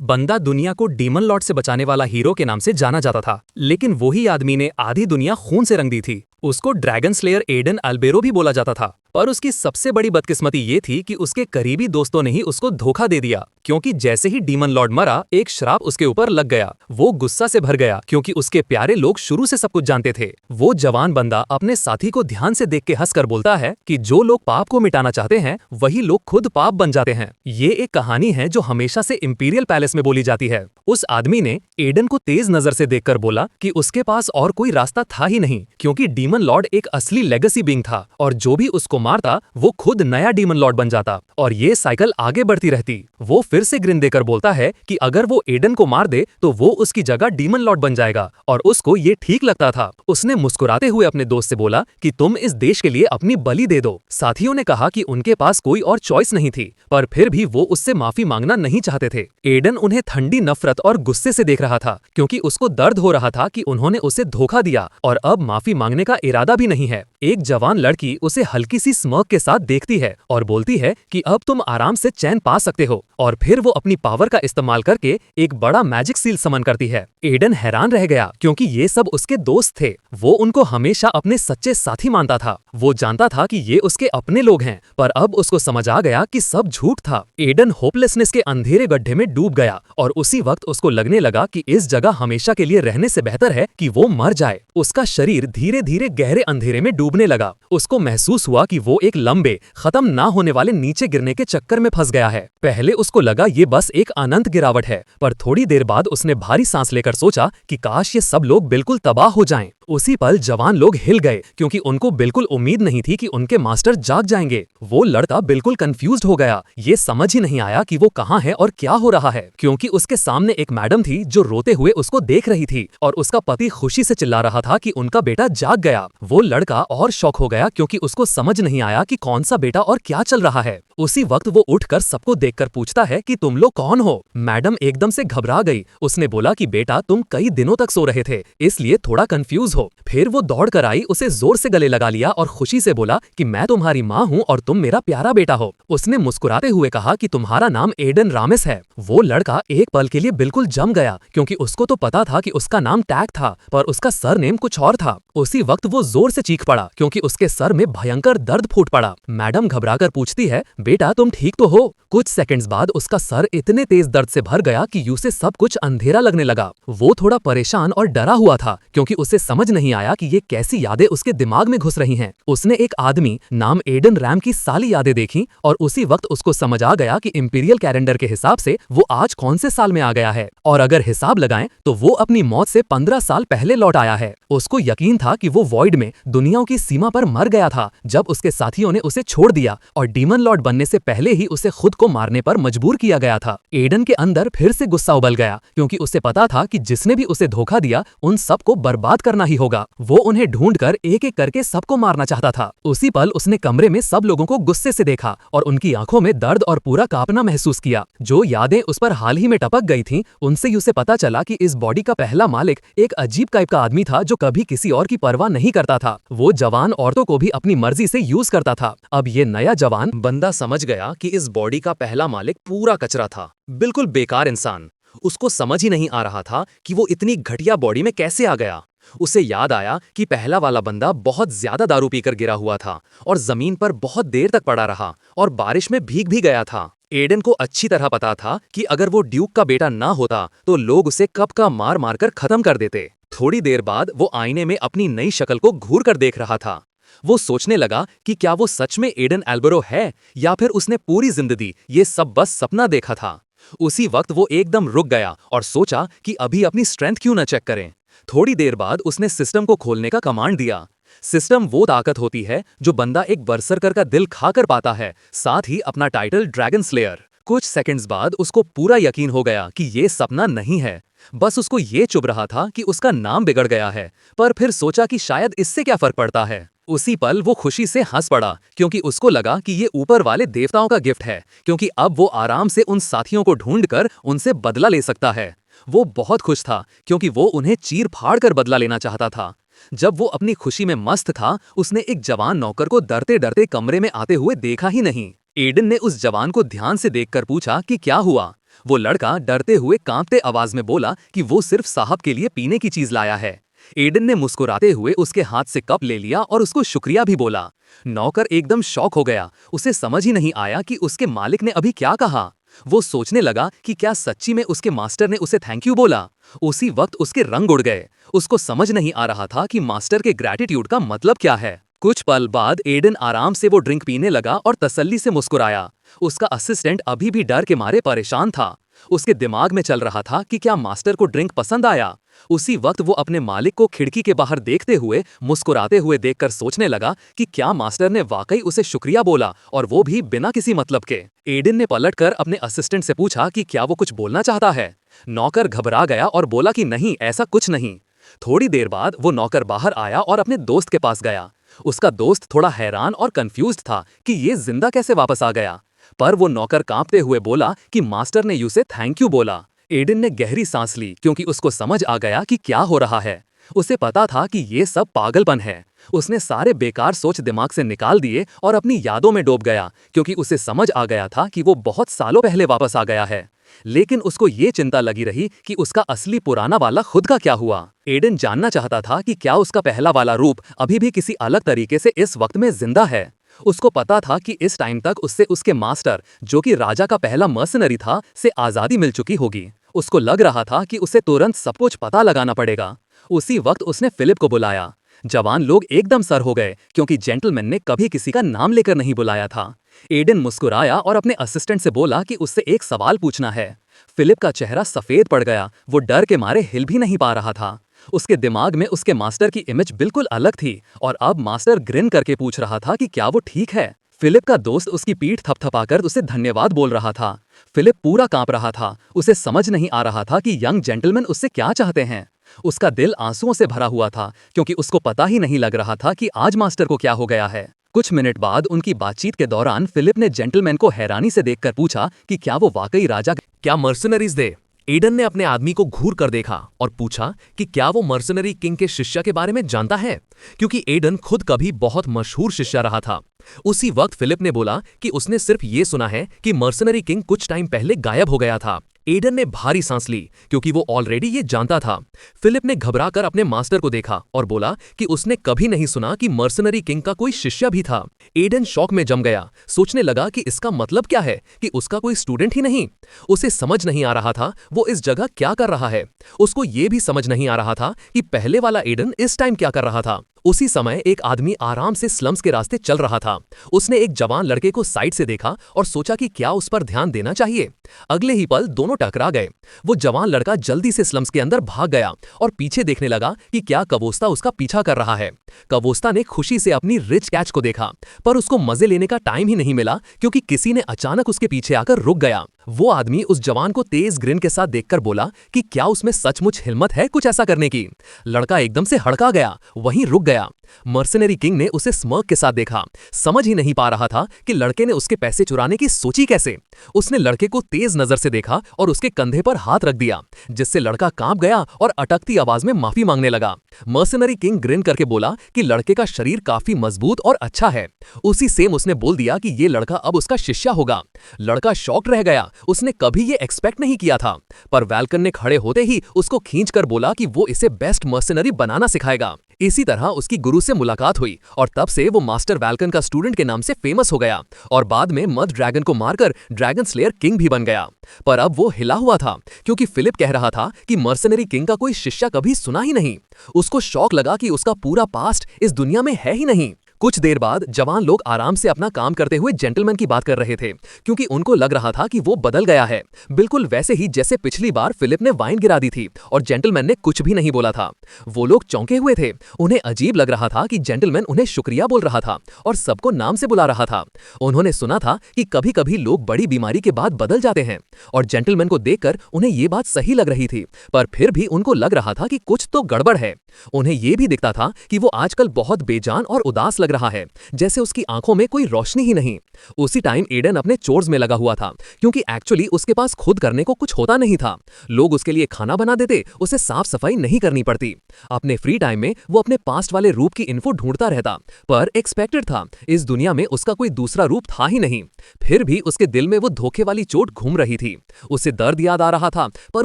बंदा दुनिया को डीमन लॉर्ड से बचाने वाला हीरो के नाम से जाना जाता था, लेकिन वही आदमी ने आधी दुनिया खून से रंग दी थी। उसको ड्रैगन स्लेयर एडन अल्बेरो भी बोला जाता था, पर उसकी सबसे बड़ी बदकिस्मती ये थी कि उसके करीबी दोस्तों ने ही उसको धोखा दे दिया, क्योंकि जैसे ही डीमन लॉर्ड मरा, एक श्राप उसके ऊपर लग गया। वो गुस्सा से भर गया, क्योंकि उसके प्यारे लोग शुरू से सब कुछ जानते थे। वो जवान बंदा अपने साथी को ध्यान से देख के हंसकर बोलता है कि जो लोग पाप को मिटाना चाहते हैं, वही लोग खुद पाप बन जाते हैं। ये एक कहानी है जो हमेशा से इंपीरियल पैलेस में बोली जाती है। उस आदमी ने एडन को तेज नजर से देखकर बोला कि उसके पास और कोई रास्ता था ही नहीं, क्योंकि डीमन लॉर्ड एक असली लेगेसी बीइंग था, और जो भी उसको मारता वो खुद नया डीमन लॉर्ड बन जाता, और ये साइकिल आगे बढ़ती रहती। वो फिर से ग्रिन देकर बोलता है कि अगर वो एडन को मार दे तो वो उसकी जगह डीमन लॉर्ड बन जाएगा, और उसको ये ठीक लगता था। उसने मुस्कुराते हुए अपने दोस्त से बोला कि तुम इस देश के लिए अपनी बलि दे दो। साथियों ने कहा कि उनके पास कोई और चॉइस नहीं थी, पर फिर भी वो उससे माफी मांगना नहीं चाहते थे। एडन उन्हें ठंडी नफरत और गुस्से से देख रहा था, क्योंकि उसको दर्द हो रहा था कि उन्होंने उसे धोखा दिया और अब माफी मांगने का इरादा भी नहीं है। एक जवान लड़की उसे हल्की सी स्मर्क के साथ देखती है और बोलती है कि अब तुम आराम से चैन पा सकते हो, और फिर वो अपनी पावर का इस्तेमाल करके एक बड़ा मैजिक सील समन करती है। एडन हैरान रह गया, क्योंकि ये सब उसके दोस्त थे। वो उनको हमेशा अपने सच्चे साथी मानता था। वो जानता था कि ये उसके अपने लोग हैं, पर अब उसको समझ आ गया कि सब झूठ था। एडन होपलेसनेस के अंधेरे गड्ढे में डूब गया, और उसी वक्त उसको लगने लगा कि इस जगह हमेशा के लिए रहने से बेहतर है कि वो मर जाए। उसका शरीर धीरे धीरे गहरे अंधेरे में डूबने लगा। उसको महसूस हुआ कि वो एक लंबे, खत्म ना होने वाले नीचे गिरने के चक्कर में फंस गया है। पहले उसको लगा ये बस एक अनंत गिरावट है, पर थोड़ी देर बाद उसने भारी सांस लेकर सोचा कि काश ये सब लोग बिल्कुल तबाह हो जाएं। उसी पल जवान लोग हिल गए, क्योंकि उनको बिल्कुल उम्मीद नहीं थी कि उनके मास्टर जाग जाएंगे। वो लड़का बिल्कुल कंफ्यूज्ड हो गया। ये समझ ही नहीं आया कि वो कहाँ है और क्या हो रहा है, क्योंकि उसके सामने एक मैडम थी जो रोते हुए उसको देख रही थी, और उसका पति खुशी से चिल्ला रहा था कि उनका बेटा जाग गया। वो लड़का और शॉक हो गया, क्योंकि उसको समझ नहीं आया कि कौन सा बेटा और क्या चल रहा है। उसी वक्त वो उठकर सबको देखकर पूछता है कि तुम लोग कौन हो। मैडम एकदम से घबरा गई। उसने बोला कि बेटा तुम कई दिनों तक सो रहे थे, इसलिए थोड़ा कंफ्यूज हो। फिर वो दौड़ कर आई, उसे जोर से गले लगा लिया और खुशी से बोला कि मैं तुम्हारी माँ हूँ और तुम मेरा प्यारा बेटा हो। उसने मुस्कुराते हुए कहा कि तुम्हारा नाम एडन रामिस है। वो लड़का एक पल के लिए बिल्कुल जम गया, क्योंकि उसको तो पता था कि उसका नाम टैग था, पर उसका सरनेम कुछ और था। उसी वक्त वो जोर से चीख पड़ा, क्योंकि उसके सर में भयंकर दर्द फूट पड़ा। मैडम घबराकर पूछती है, बेटा तुम ठीक तो हो? कुछ सेकंड्स बाद उसका सर इतने तेज दर्द से भर गया कि उसे सब कुछ अंधेरा लगने लगा। वो थोड़ा परेशान और डरा हुआ था, क्योंकि उसे समझ नहीं आया कि ये कैसी यादें उसके दिमाग में घुस रही हैं। उसने एक आदमी नाम एडन रैम की सारी यादें देखी, और उसी वक्त उसको समझ आ गया कि इंपीरियल कैलेंडर के हिसाब से वो आज कौन से साल में आ गया है, और अगर हिसाब लगाएं तो वो अपनी मौत से 15 साल पहले लौट आया है। उसको यकीन था कि वो वॉइड में दुनियाओं की सीमा पर मर गया था, जब उसके साथियों ने उसे छोड़ दिया और डीमन लॉर्ड बनने से पहले ही उसे खुद को मारने पर मजबूर किया गया था। एडन के अंदर फिर से गुस्सा उबल गया, क्योंकि उसे पता था कि जिसने भी उसे धोखा दिया उन सबको बर्बाद करना ही होगा। वो उन्हें ढूंढकर एक एक करके सबको मारना चाहता था। उसी पल उसने कमरे में सब लोगों को गुस्से से देखा, और उनकी आंखों में दर्द और पूरा कांपना महसूस किया। जो यादें उस पर हाल ही में टपक गई थीं, उनसे उसे पता चला कि इस बॉडी का पहला मालिक एक अजीब टाइप का आदमी था, जो कभी किसी और की परवाह नहीं करता था। वो जवान औरतों को भी अपनी मर्जी से यूज करता था। अब ये नया जवान बंदा समझ गया कि इस बॉडी का पहला मालिक पूरा कचरा था, बिल्कुल बेकार इंसान। उसको समझ ही नहीं आ रहा था कि वो इतनी घटिया बॉडी में कैसे आ गया। उसे याद आया कि पहला वाला बंदा बहुत ज्यादा दारू पीकर गिरा हुआ था, और जमीन पर बहुत देर तक पड़ा रहा, और बारिश में भीग भी गया था। एडन को अच्छी तरह पता था कि अगर वो ड्यूक का बेटा ना होता तो लोग उसे कब का मार मार कर खत्म कर देते। थोड़ी देर बाद वो आईने में अपनी नई शक्ल को घूर कर देख रहा था। वो सोचने लगा कि क्या वो सच में एडन अल्बेरो है, या फिर उसने पूरी जिंदगी ये सब बस सपना देखा था। उसी वक्त वो एकदम रुक गया और सोचा कि अभी अपनी स्ट्रेंथ क्यों न चेक करें। थोड़ी देर बाद उसने सिस्टम को खोलने का कमांड दिया। सिस्टम वो ताकत होती है जो बंदा एक बरसरकर का दिल खाकर पाता है, साथ ही अपना टाइटल ड्रैगन स्लेयर। कुछ सेकंड्स बाद उसको पूरा यकीन हो गया कि ये सपना नहीं है। बस उसको ये चुभ रहा था कि उसका नाम बिगड़ गया है, पर फिर सोचा कि शायद इससे क्या फर्क पड़ता है। उसी पल वो खुशी से हंस पड़ा, क्योंकि उसको लगा कि ये ऊपर वाले देवताओं का गिफ्ट है, क्योंकि अब वो आराम से उन साथियों को ढूंढकर उनसे बदला ले सकता है। वो बहुत खुश था, क्योंकि वो उन्हें चीर फाड़ कर बदला लेना चाहता था। जब वो अपनी खुशी में मस्त था, उसने एक जवान नौकर को डरते डरते कमरे में आते हुए देखा ही नहीं। एडन ने उस जवान को ध्यान से देखकर पूछा कि क्या हुआ। वो लड़का डरते हुए कांपते आवाज में बोला कि वो सिर्फ साहब के लिए पीने की चीज लाया है। एडन ने मुस्कुराते हुए उसके हाथ से कप ले लिया और उसको शुक्रिया भी बोला। नौकर एकदम शॉक हो गया, उसे समझ ही नहीं आया कि उसके मालिक ने अभी क्या कहा। वो सोचने लगा कि क्या सच्ची में उसके मास्टर ने उसे थैंक यू बोला। उसी वक्त उसके रंग उड़ गए। उसको समझ नहीं आ रहा था कि मास्टर के ग्रैटिट्यूड का मतलब क्या है। कुछ पल बाद एडन आराम से वो ड्रिंक पीने लगा और तसल्ली से मुस्कुराया। उसका असिस्टेंट अभी भी डर के मारे परेशान था। उसके दिमाग में चल रहा था कि क्या मास्टर को ड्रिंक पसंद आया। उसी वक्त वो अपने मालिक को खिड़की के बाहर देखते हुए मुस्कुराते हुए देखकर सोचने लगा कि क्या मास्टर ने वाकई उसे शुक्रिया बोला, और वो भी बिना किसी मतलब के। एडन ने पलटकर अपने असिस्टेंट से पूछा कि क्या वो कुछ बोलना चाहता है। नौकर घबरा गया और बोला कि नहीं, ऐसा कुछ नहीं। थोड़ी देर बाद वो नौकर बाहर आया और अपने दोस्त के पास गया। उसका दोस्त थोड़ा हैरान और कंफ्यूज्ड था कि ये जिंदा कैसे वापस आ गया। पर वो नौकर कांपते हुए बोला कि मास्टर ने उसे थैंक यू बोला। एडन ने गहरी सांस ली क्योंकि उसको समझ आ गया कि क्या हो रहा है। उसे पता था कि ये सब पागलपन है। उसने सारे बेकार सोच दिमाग से निकाल दिए और अपनी यादों में डूब गया क्योंकि उसे समझ आ गया था कि वो बहुत सालों पहले वापस आ गया है। लेकिन उसको ये चिंता लगी रही कि उसका असली पुराना वाला खुद का क्या हुआ। एडन जानना चाहता था कि क्या उसका पहला वाला रूप अभी भी किसी अलग तरीके से इस वक्त में जिंदा है। उसको पता था कि इस टाइम तक उससे उसके मास्टर, जो कि राजा का पहला मर्सनरी था, से आजादी मिल चुकी होगी। उसको लग रहा था कि उसे तुरंत सब कुछ पता लगाना पड़ेगा। उसी वक्त उसने फिलिप को बुलाया। जवान लोग एकदम सर हो गए क्योंकि जेंटलमैन ने कभी किसी का नाम लेकर नहीं बुलाया था। एडन मुस्कुराया और अपने असिस्टेंट से बोला कि उससे एक सवाल पूछना है। फिलिप का चेहरा सफेद पड़ गया। वो डर के मारे हिल भी नहीं पा रहा था। उसके दिमाग में उसके मास्टर की इमेज बिल्कुल अलग थी और अब मास्टर ग्रिन करके पूछ रहा था कि क्या वो ठीक है। फिलिप का दोस्त उसकी पीठ थपथपाकर उसे धन्यवाद बोल रहा था। फिलिप पूरा कांप रहा था। उसे समझ नहीं आ रहा था कि यंग जेंटलमैन उससे क्या चाहते हैं। उसका दिल आंसुओं से भरा हुआ था क्योंकि उसको पता ही नहीं लग रहा था कि आज मास्टर को क्या हो गया है। कुछ मिनट बाद उनकी बातचीत के दौरान फिलिप ने जेंटलमैन को हैरानी से देखकर पूछा कि क्या वो वाकई राजा क्या मर्सनरीज दे। एडन ने अपने आदमी को घूर कर देखा और पूछा कि क्या वो मर्सनरी किंग के शिष्य के बारे में जानता है, क्योंकि एडन खुद कभी बहुत मशहूर शिष्य रहा था। उसी वक्त फिलिप ने बोला कि उसने सिर्फ ये सुना है कि मर्सनरी किंग कुछ टाइम पहले गायब हो गया था। एडन ने भारी सांस ली क्योंकि वो ऑलरेडी ये जानता था। फिलिप ने घबराकर अपने मास्टर को देखा और बोला कि उसने कभी नहीं सुना कि मर्सनरी किंग का कोई शिष्य भी था। एडन शॉक में जम गया, सोचने लगा कि इसका मतलब क्या है कि उसका कोई स्टूडेंट ही नहीं। उसे समझ नहीं आ रहा था वो इस जगह क्या कर रहा है। उसको ये भी समझ नहीं आ रहा था कि पहले वाला एडन इस टाइम क्या कर रहा था। उसी समय एक आदमी आराम से स्लम्स के रास्ते चल रहा था। उसने एक जवान लड़के को साइड से देखा और सोचा कि क्या उस पर ध्यान देना चाहिए। अगले ही पल दोनों टकरा गए। वो जवान लड़का जल्दी से स्लम्स के अंदर भाग गया और पीछे देखने लगा कि क्या कवोस्ता उसका पीछा कर रहा है। कवोस्ता ने खुशी से अपनी रिच कैच को देखा, पर उसको मजे लेने का टाइम ही नहीं मिला क्योंकि किसी ने अचानक उसके पीछे आकर रुक गया। वो आदमी उस जवान को तेज ग्रिन के साथ देखकर बोला कि क्या उसमें सचमुच हिम्मत है कुछ ऐसा करने की। लड़का एकदम से हड़का गया, वहीं रुक गया। मर्सनरी किंग ने उसे स्मर्क के साथ देखा। समझ ही नहीं पा रहा था कि लड़के ने उसके पैसे चुराने की सोची कैसे। उसने लड़के को तेज नजर से देखा और उसके कंधे पर हाथ रख दिया, जिससे लड़का कांप गया और अटकती आवाज में माफी मांगने लगा। मर्सनरी किंग ग्रिन करके बोला कि लड़के का शरीर काफी मजबूत और अच्छा है। उसी सेम उसने बोल दिया कि ये लड़का अब उसका शिष्य होगा। लड़का शॉक्ड रह गया, उसने कभी ये एक्सपेक्ट नहीं किया था। पर वैल्कन ने खड़े होते ही उसको खींचकर बोला कि वो इसे बेस्ट मर्सनरी बनाना सिखाएगा। इसी तरह उसकी गुरु से मुलाकात हुई और तब से वो मास्टर वैल्कन का स्टूडेंट के नाम से फेमस हो गया और बाद में मद ड्रैगन को मारकर ड्रैगन स्लेयर किंग भी बन गया। पर अब वो हिला हुआ था क्योंकि फिलिप कह रहा था कि मर्सनरी किंग का कोई शिष्य कभी सुना ही नहीं। उसको शौक लगा कि उसका पूरा पास्ट इस दुनिया में है ही नहीं। कुछ देर बाद जवान लोग आराम से अपना काम करते हुए जेंटलमैन की बात कर रहे थे क्योंकि उनको लग रहा था कि वो बदल गया है, बिल्कुल वैसे ही जैसे पिछली बार फिलिप ने वाइन गिरा दी थी और जेंटलमैन ने कुछ भी नहीं बोला था। वो लोग चौंके हुए थे। उन्हें अजीब लग रहा था कि जेंटलमैन उन्हें शुक्रिया बोल रहा था और सबको नाम से बुला रहा था। उन्होंने सुना था कि कभी कभी लोग बड़ी बीमारी के बाद बदल जाते हैं और जेंटलमैन को देखकर उन्हें ये बात सही लग रही थी, पर फिर भी उनको लग रहा था कि कुछ तो गड़बड़ है। उन्हें यह भी दिखता था कि वो आजकल बहुत बेजान और उदास लग लग रहा है, जैसे उसकी आंखों में कोई रोशनी ही नहीं। उसी टाइम एडन अपने चोर्स में लगा हुआ था, क्योंकि एक्चुअली उसके पास खुद करने को कुछ होता नहीं था। लोग उसके लिए खाना बना देते, उसे साफ सफाई नहीं करनी पड़ती। अपने फ्री टाइम में वो अपने पास्ट वाले रूप की इन्फो ढूंढता रहता, पर एक्सपेक्टेड था, इस दुनिया में उसका कोई दूसरा रूप था ही नहीं। फिर भी उसके दिल में वो धोखे वाली चोट घूम रही थी। उसे दर्द याद आ रहा था, पर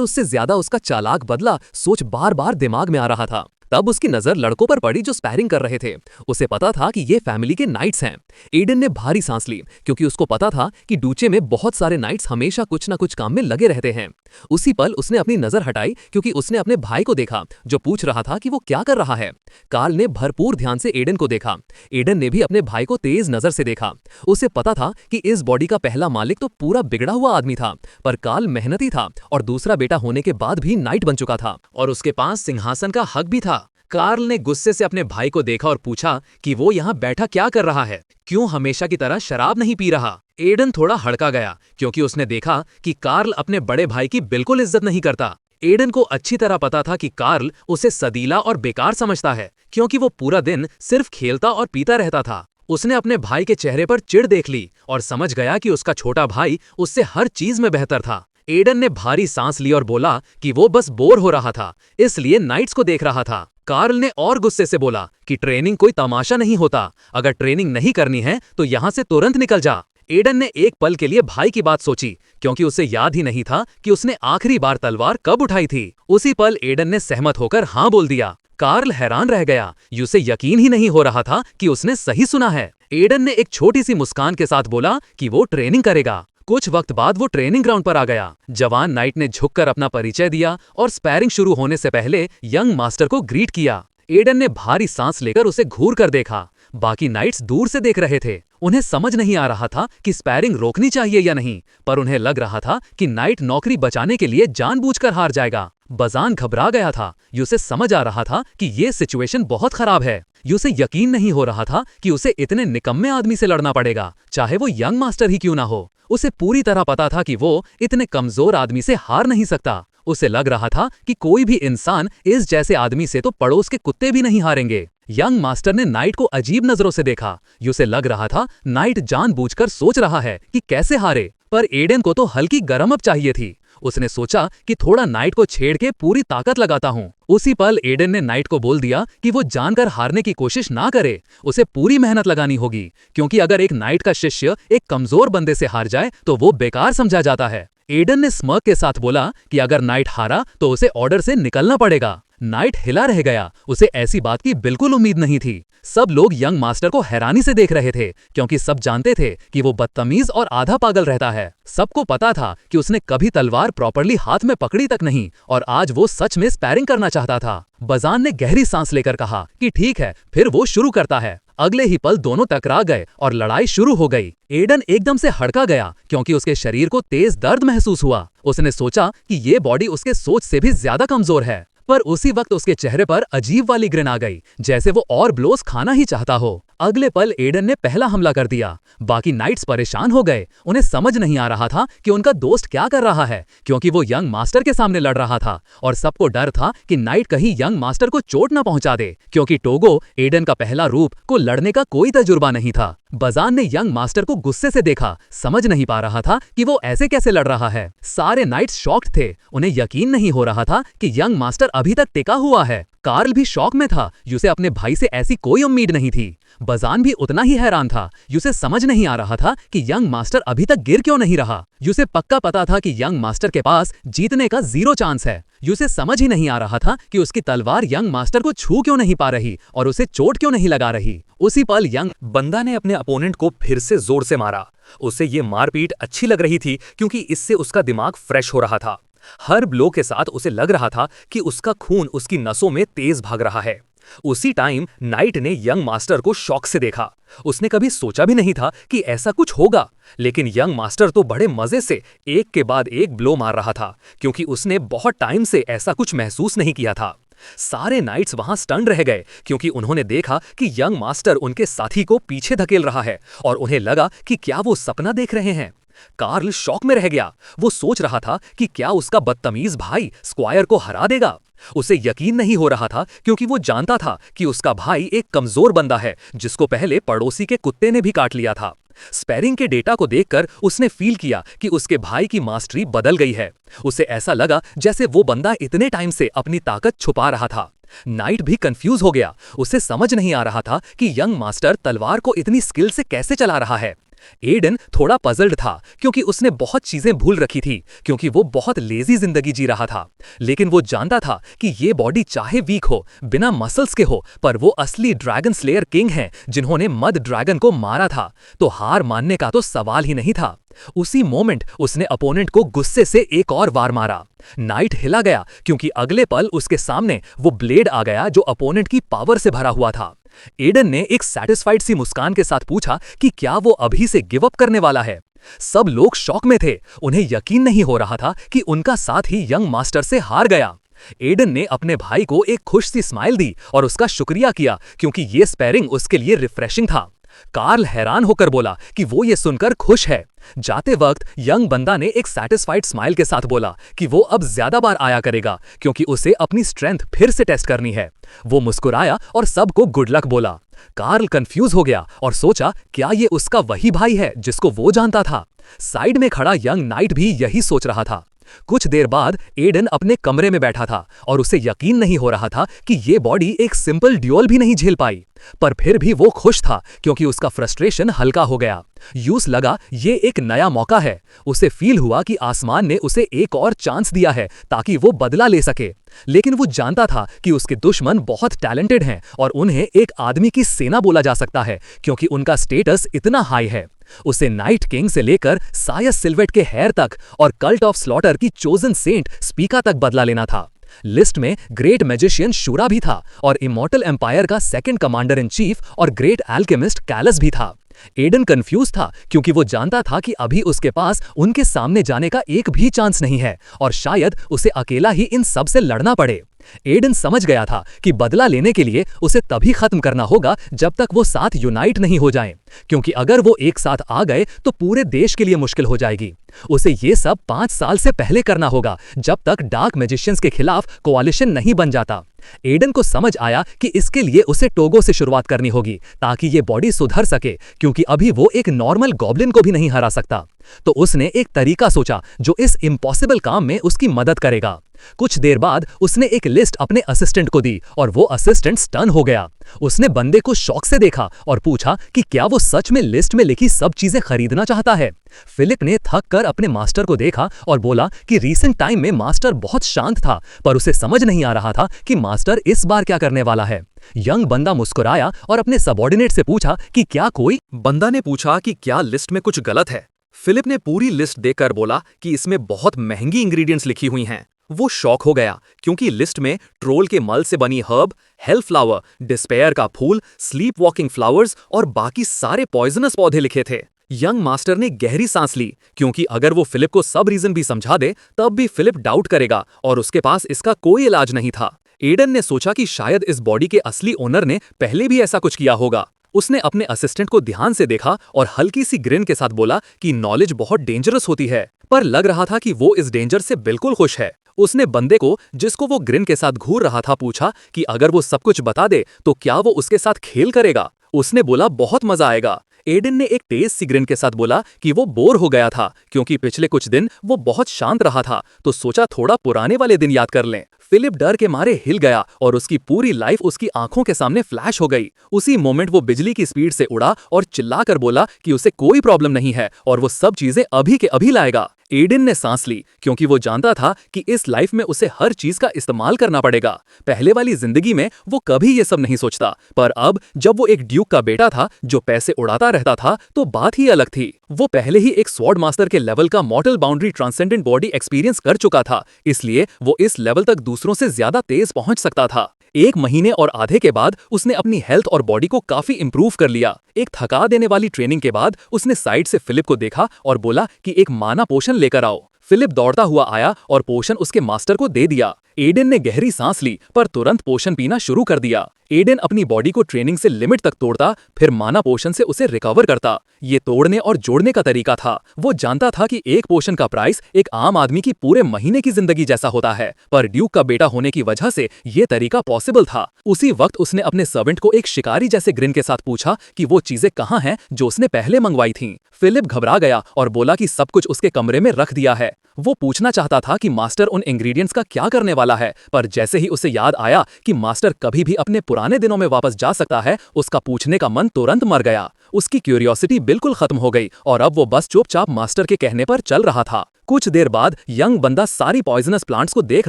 उससे ज्यादा उसका चालाक बदला सोच बार बार दिमाग में आ रहा था। तब उसकी नजर लड़कों पर पड़ी जो स्पैरिंग कर रहे थे। उसे पता था कि ये फैमिली के नाइट्स हैं। एडन ने भारी सांस ली, क्योंकि उसको पता था कि डूचे में बहुत सारे नाइट्स हमेशा कुछ ना कुछ काम में लगे रहते हैं। उसी पल उसने अपनी नजर हटाई, क्योंकि उसने अपने भाई को देखा, जो पूछ रहा था कि वो क्या कर रहा है। कार्ल ने भरपूर ध्यान से एडन को देखा। एडन ने भी अपने भाई को तेज नजर से देखा। उसे पता था कि इस बॉडी का पहला मालिक तो पूरा बिगड़ा हुआ आदमी था, पर कार्ल मेहनती था और दूसरा बेटा होने के बाद भी नाइट बन चुका था, और उसके पास सिंहासन का हक भी था। कार्ल ने गुस्से से अपने भाई को देखा और पूछा कि वो यहाँ बैठा क्या कर रहा है, क्यों हमेशा की तरह शराब नहीं पी रहा। एडन थोड़ा हड़का गया, क्योंकि उसने देखा कि कार्ल अपने बड़े भाई की बिल्कुल इज्जत नहीं करता। एडन को अच्छी तरह पता था कि कार्ल उसे सदीला और बेकार समझता है, क्योंकि वो पूरा दिन सिर्फ खेलता और पीता रहता था। उसने अपने भाई के चेहरे पर चिढ़ देख ली और समझ गया कि उसका छोटा भाई उससे हर चीज में बेहतर था। एडन ने भारी सांस ली और बोला कि वो बस बोर हो रहा था, इसलिए नाइट्स को देख रहा था। कार्ल ने और गुस्से से बोला कि ट्रेनिंग कोई तमाशा नहीं होता, अगर ट्रेनिंग नहीं करनी है तो यहाँ से तुरंत निकल जा। एडन ने एक पल के लिए भाई की बात सोची, क्योंकि उसे याद ही नहीं था कि उसने आखिरी बार तलवार कब उठाई थी। उसी पल एडन ने सहमत होकर हाँ बोल दिया। कार्ल हैरान रह गया, उसे यकीन ही नहीं हो रहा था कि उसने सही सुना है। एडन ने एक छोटी सी मुस्कान के साथ बोला कि वो ट्रेनिंग करेगा। कुछ वक्त बाद वो ट्रेनिंग ग्राउंड पर आ गया। जवान नाइट ने झुककर अपना परिचय दिया और स्पैरिंग शुरू होने से पहले यंग मास्टर को ग्रीट किया। एडन ने भारी सांस लेकर उसे घूर कर देखा। बाकी नाइट्स दूर से देख रहे थे। उन्हें समझ नहीं आ रहा था कि स्पैरिंग रोकनी चाहिए या नहीं, पर उन्हें लग रहा था कि नाइट नौकरी बचाने के लिए जानबूझकर हार जाएगा। बजान घबरा गया था। उसे समझ आ रहा था कि ये सिचुएशन बहुत खराब है। उसे यकीन नहीं हो रहा था कि उसे इतने निकम्मे आदमी से लड़ना पड़ेगा, चाहे वो यंग मास्टर ही क्यों ना हो। उसे पूरी तरह पता था कि वो इतने कमजोर आदमी से हार नहीं सकता। उसे लग रहा था कि कोई भी इंसान इस जैसे आदमी से तो पड़ोस के कुत्ते भी नहीं हारेंगे। यंग मास्टर ने नाइट को अजीब नजरों से देखा। उसे लग रहा था नाइट जानबूझकर सोच रहा है कि कैसे हारे, पर एडन को तो हल्की गरम अप चाहिए थी। उसने सोचा कि थोड़ा नाइट को छेड़ के पूरी ताकत लगाता हूं। उसी पल एडन ने नाइट को बोल दिया कि वो जानकर हारने की कोशिश ना करे, उसे पूरी मेहनत लगानी होगी, क्योंकि अगर एक नाइट का शिष्य एक कमजोर बंदे से हार जाए तो वो बेकार समझा जाता है। एडन ने स्मर्क के साथ बोला कि अगर नाइट हारा तो उसे ऑर्डर से निकलना पड़ेगा। नाइट हिला रह गया, उसे ऐसी बात की बिल्कुल उम्मीद नहीं थी। सब लोग यंग मास्टर को हैरानी से देख रहे थे, क्योंकि सब जानते थे कि वो बदतमीज और आधा पागल रहता है। सबको पता था कि उसने कभी तलवार प्रॉपरली हाथ में पकड़ी तक नहीं, और आज वो सच में स्पैरिंग करना चाहता था। बजान ने गहरी सांस लेकर कहा कि ठीक है, फिर वो शुरू करता है। अगले ही पल दोनों टकरा गए और लड़ाई शुरू हो गई। एडन एकदम से हड़का गया, क्योंकि उसके शरीर को तेज दर्द महसूस हुआ। उसने सोचा कि ये बॉडी उसके सोच से भी ज्यादा कमजोर है, पर उसी वक्त उसके चेहरे पर अजीब वाली ग्रिन आ गई, जैसे वो और ब्लोस खाना ही चाहता हो। अगले पल एडन ने पहला हमला कर दिया। बाकी नाइट्स परेशान हो गए। उन्हें समझ नहीं आ रहा था कि उनका दोस्त क्या कर रहा है, क्योंकि वो यंग मास्टर के सामने लड़ रहा था, और सबको डर था कि नाइट कहीं यंग मास्टर को चोट ना पहुंचा दे, क्योंकि टोगो एडन का पहला रूप को लड़ने का कोई तजुर्बा नहीं था। बजान ने यंग मास्टर को गुस्से से देखा, समझ नहीं पा रहा था कि वो ऐसे कैसे लड़ रहा है। सारे नाइट्स शॉक्ड थे। उन्हें यकीन नहीं हो रहा था कि यंग मास्टर अभी तक टिका हुआ है। कार्ल भी शॉक में था। उसे अपने भाई से ऐसी कोई उम्मीद नहीं थी। बजान भी उतना ही हैरान था। उसे समझ नहीं आ रहा था कि यंग मास्टर अभी तक गिर क्यों नहीं रहा। उसे पक्का पता था कि यंग मास्टर के पास जीतने का 0 चांस है। उसे समझ ही नहीं आ रहा था कि उसकी तलवार यंग मास्टर को छू क्यों नहीं पा रही और उसे चोट क्यों नहीं लगा रही। उसी पल यंग बंदा ने अपने अपोनेंट को फिर से जोर से मारा। उसे ये मारपीट अच्छी लग रही थी, क्योंकि इससे उसका दिमाग फ्रेश हो रहा था। हर ब्लो के साथ उसे लग रहा था कि उसका खून उसकी नसों में तेज भाग रहा है। उसी टाइम नाइट ने यंग मास्टर को शौक से देखा। उसने कभी सोचा भी नहीं था कि ऐसा कुछ होगा, लेकिन यंग मास्टर तो बड़े मजे से एक के बाद एक ब्लो मार रहा था, क्योंकि उसने बहुत टाइम से ऐसा कुछ महसूस नहीं किया था। सारे नाइट्स वहां स्टन रह गए, क्योंकि उन्होंने देखा कि यंग मास्टर उनके साथी को पीछे धकेल रहा है, और उन्हें लगा कि क्या वो सपना देख रहे हैं। कार्ल शॉक में रह गया। वो सोच रहा था कि क्या उसका बदतमीज भाई स्क्वायर को हरा देगा। उसे यकीन नहीं हो रहा था क्योंकि वो जानता था कि उसका भाई एक कमजोर बंदा है जिसको पहले पड़ोसी के कुत्ते ने भी काट लिया था। स्पैरिंग के डेटा को देखकर उसने फील किया कि उसके भाई की मास्टरी बदल गई है। उसे ऐसा लगा जैसे वो बंदा इतने टाइम से अपनी ताकत छुपा रहा था। नाइट भी कंफ्यूज हो गया। उसे समझ नहीं आ रहा था कि यंग मास्टर तलवार को इतनी स्किल से कैसे चला रहा है। एडन थोड़ा पजल्ड था क्योंकि उसने बहुत चीजें भूल रखी थी क्योंकि वो बहुत लेजी जिंदगी जी रहा था। लेकिन वो जानता था कि ये बॉडी चाहे वीक हो, बिना मसल्स के हो, पर वो असली ड्रैगन स्लेयर किंग हैं जिन्होंने मद ड्रैगन को मारा था। तो हार मानने का तो सवाल ही नहीं था। उसी मोमेंट उसने अपोनेंट को गुस्से से एक और वार मारा। नाइट हिला गया क्योंकि अगले पल उसके सामने वो ब्लेड आ गया जो अपोनेंट की पावर से भरा हुआ था। एडन ने एक सैटिस्फाइड सी मुस्कान के साथ पूछा कि क्या वो अभी से गिव अप करने वाला है। सब लोग शॉक में थे। उन्हें यकीन नहीं हो रहा था कि उनका साथ ही यंग मास्टर से हार गया। एडन ने अपने भाई को एक खुश सी स्माइल दी और उसका शुक्रिया किया क्योंकि ये स्पैरिंग उसके लिए रिफ्रेशिंग था। कार्ल हैरान होकर बोला कि वो ये सुनकर खुश है। जाते वक्त यंग बंदा ने एक सैटिस्फाइड स्माइल के साथ बोला कि वो अब ज्यादा बार आया करेगा क्योंकि उसे अपनी स्ट्रेंथ फिर से टेस्ट करनी है। वो मुस्कुराया और सबको गुड लक बोला। कार्ल कंफ्यूज हो गया और सोचा क्या ये उसका वही भाई है जिसको वो जानता था। साइड में खड़ा यंग नाइट भी यही सोच रहा था। कुछ देर बाद एडन अपने कमरे में बैठा था और उसे यकीन नहीं हो रहा था कि ये बॉडी एक सिंपल ड्यूल भी नहीं झेल पाई। पर फिर भी वो खुश था क्योंकि उसका फ्रस्ट्रेशन हल्का हो गया। यूस लगा ये एक नया मौका है। उसे फील हुआ कि आसमान ने उसे एक और चांस दिया है ताकि वो बदला ले सके। लेकिन वो जानता था कि उसके दुश्मन बहुत टैलेंटेड हैं और उन्हें एक आदमी की सेना बोला जा सकता है क्योंकि उनका स्टेटस इतना हाई है। उसे नाइट किंग से लेकर सायस सिल्वेट के हेयर तक और कल्ट ऑफ स्लॉटर की चोजन सेंट स्पीका तक बदला लेना था। लिस्ट में ग्रेट मैजिशियन शूरा भी था और इमॉर्टल एम्पायर का सेकंड कमांडर इन चीफ और ग्रेट एल्केमिस्ट कैलस भी था। एडन कंफ्यूज था क्योंकि वो जानता था कि अभी उसके पास उनके सामने जाने का एक भी चांस नहीं है और शायद उसे अकेला ही इन सब से लड़ना पड़े। एडन समझ गया था कि बदला लेने के लिए उसे तभी खत्म करना होगा जब तक वो साथ यूनाइट नहीं हो जाएं, क्योंकि अगर वो एक साथ आ गए तो पूरे देश के लिए मुश्किल हो जाएगी। उसे ये सब 5 साल से पहले करना होगा जब तक डार्क मैजिशियंस के खिलाफ कोalition नहीं बन जाता। एडन को समझ आया कि इसके लिए उसे टोगो से शुरुआत करनी होगी ताकि ये बॉडी सुधर सके क्योंकि अभी वो एक नॉर्मल गॉब्लिन को भी नहीं हरा सकता। तो उसने एक तरीका सोचा जो इस इम्पॉसिबल काम में उसकी मदद करेगा। कुछ देर बाद उसने एक लिस्ट अपने असिस्टेंट को दी और वो असिस्टेंट स्टन हो गया। उसने बंदे को शौक से देखा और पूछा कि क्या वो सच में लिस्ट में लिखी सब चीजें खरीदना चाहता है। फिलिप ने थक कर अपने मास्टर को देखा और बोला कि रीसेंट टाइम में मास्टर बहुत शांत था पर उसे समझ नहीं आ रहा था कि मास्टर इस बार क्या करने वाला है। यंग बंदा मुस्कुराया और अपने सबऑर्डिनेट से पूछा कि क्या कोई बंदा ने पूछा कि क्या लिस्ट में कुछ गलत है। फिलिप ने पूरी लिस्ट देखकर बोला कि इसमें बहुत महंगी इंग्रेडिएंट्स लिखी हुई हैं। वो शॉक हो गया क्योंकि लिस्ट में ट्रोल के मल से बनी हर्ब, हेल फ्लावर, डिस्पेयर का फूल, स्लीप वॉकिंग फ्लावर्स और बाकी सारे पॉइजनस पौधे लिखे थे। यंग मास्टर ने गहरी सांस ली क्योंकि अगर वो फिलिप को सब रीजन भी समझा दे तब भी फिलिप डाउट करेगा और उसके पास इसका कोई इलाज नहीं था। एडन ने सोचा कि शायद इस बॉडी के असली ओनर ने पहले भी ऐसा कुछ किया होगा। उसने अपने असिस्टेंट को ध्यान से देखा और हल्की सी ग्रिन के साथ बोला कि नॉलेज बहुत डेंजरस होती है, पर लग रहा था कि वो इस डेंजर से बिल्कुल खुश है। उसने बंदे को जिसको वो ग्रिन के साथ घूर रहा था पूछा कि अगर वो सब कुछ बता दे तो क्या वो उसके साथ खेल करेगा। उसने बोला बहुत मजा आएगा। एडन ने एक तेज सी ग्रिन के साथ बोला कि वो बोर हो गया था क्योंकि पिछले कुछ दिन वो बहुत शांत रहा था तो सोचा थोड़ा पुराने वाले दिन याद कर लें। फिलिप डर के मारे हिल गया और उसकी पूरी लाइफ उसकी आंखों के सामने फ्लैश हो गई। उसी मोमेंट वो बिजली की स्पीड से उड़ा और चिल्लाकर बोला कि उसे कोई प्रॉब्लम नहीं है और वो सब चीजें अभी के अभी लाएगा। एडन ने सांस ली क्योंकि वो जानता था कि इस लाइफ में उसे हर चीज का इस्तेमाल करना पड़ेगा। पहले वाली जिंदगी में वो कभी ये सब नहीं सोचता, पर अब जब वो एक ड्यूक का बेटा था जो पैसे उड़ाता रहता था तो बात ही अलग थी। वो पहले ही एक स्वॉर्ड मास्टर के लेवल का मॉर्टल बाउंड्री ट्रांसेंडेंट बॉडी एक्सपीरियंस कर चुका था, इसलिए वो इस लेवल तक दूसरों से ज्यादा तेज पहुंच सकता था। 1 महीने और आधे के बाद उसने अपनी हेल्थ और बॉडी को काफी इंप्रूव कर लिया। एक थका देने वाली ट्रेनिंग के बाद उसने साइड से फिलिप को देखा और बोला कि एक माना पोशन लेकर आओ। फिलिप दौड़ता हुआ आया और पोशन उसके मास्टर को दे दिया। एडन ने गहरी सांस ली पर तुरंत पोषण पीना शुरू कर दिया। एडन अपनी बॉडी को ट्रेनिंग से लिमिट तक तोड़ता, फिर माना पोषण से उसे रिकवर करता। ये तोड़ने और जोड़ने का तरीका था। वो जानता था कि एक पोषण का प्राइस एक आम आदमी की पूरे महीने की जिंदगी जैसा होता है, पर ड्यूक का बेटा होने की वजह से ये तरीका पॉसिबल था। उसी वक्त उसने अपने सर्वेंट को एक शिकारी जैसे ग्रिन के साथ पूछा कि वो चीजें कहाँ हैं जो उसने पहले मंगवाई थीं। फिलिप घबरा गया और बोला कि सब कुछ उसके कमरे में रख दिया है। वो पूछना चाहता था कि मास्टर उन इंग्रेडिएंट्स का क्या करने वाला है, पर जैसे ही उसे याद आया कि मास्टर कभी भी अपने पुराने दिनों में वापस जा सकता है, उसका पूछने का मन तुरंत मर गया। उसकी क्यूरियोसिटी बिल्कुल खत्म हो गई और अब वो बस चुपचाप मास्टर के कहने पर चल रहा था। कुछ देर बाद यंग बंदा सारी पॉइजनस प्लांट्स को देख